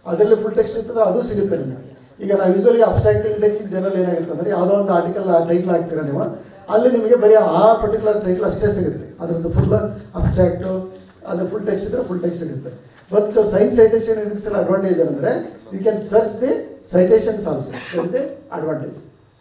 ಅದರಲ್ಲಿ ಫುಲ್ ಟೆಕ್ಸ್ಟ್ ಇರ್ತದೆ, ಅದು ಸಿಗುತ್ತೆ ನಿಮಗೆ. ಈಗ ನಾವು ಯೂಶ್ವಲಿ ಅಬ್ಸ್ಟ್ರಾಕ್ಟ್ ಇಂಡೆಕ್ಸ್ ಜನರಲ್ ಏನಾಗುತ್ತೆ ಅಂದರೆ, ಯಾವುದೋ ಒಂದು ಆರ್ಟಿಕಲ್ ಟೈಟ್ಲ್ ಹಾಕ್ತೀರಾ ನೀವು, ಅಲ್ಲಿ ನಿಮಗೆ ಬರೀ ಆ ಪರ್ಟಿಕ್ಯುಲರ್ ಟೈಟ್ಲ್ ಅಷ್ಟೇ ಸಿಗುತ್ತೆ. ಅದರದ್ದು ಫುಲ್ ಅಬ್ಸ್ಟ್ರಾಕ್ಟು, ಅದು ಫುಲ್ ಟೆಕ್ಸ್ಟ್ ಇದ್ದರೆ ಫುಲ್ ಟೆಕ್ಸ್ಟ್ ಸಿಗುತ್ತೆ. But science citation index advantage ಏನಂದರೆ, you can search the citations also. The advantage.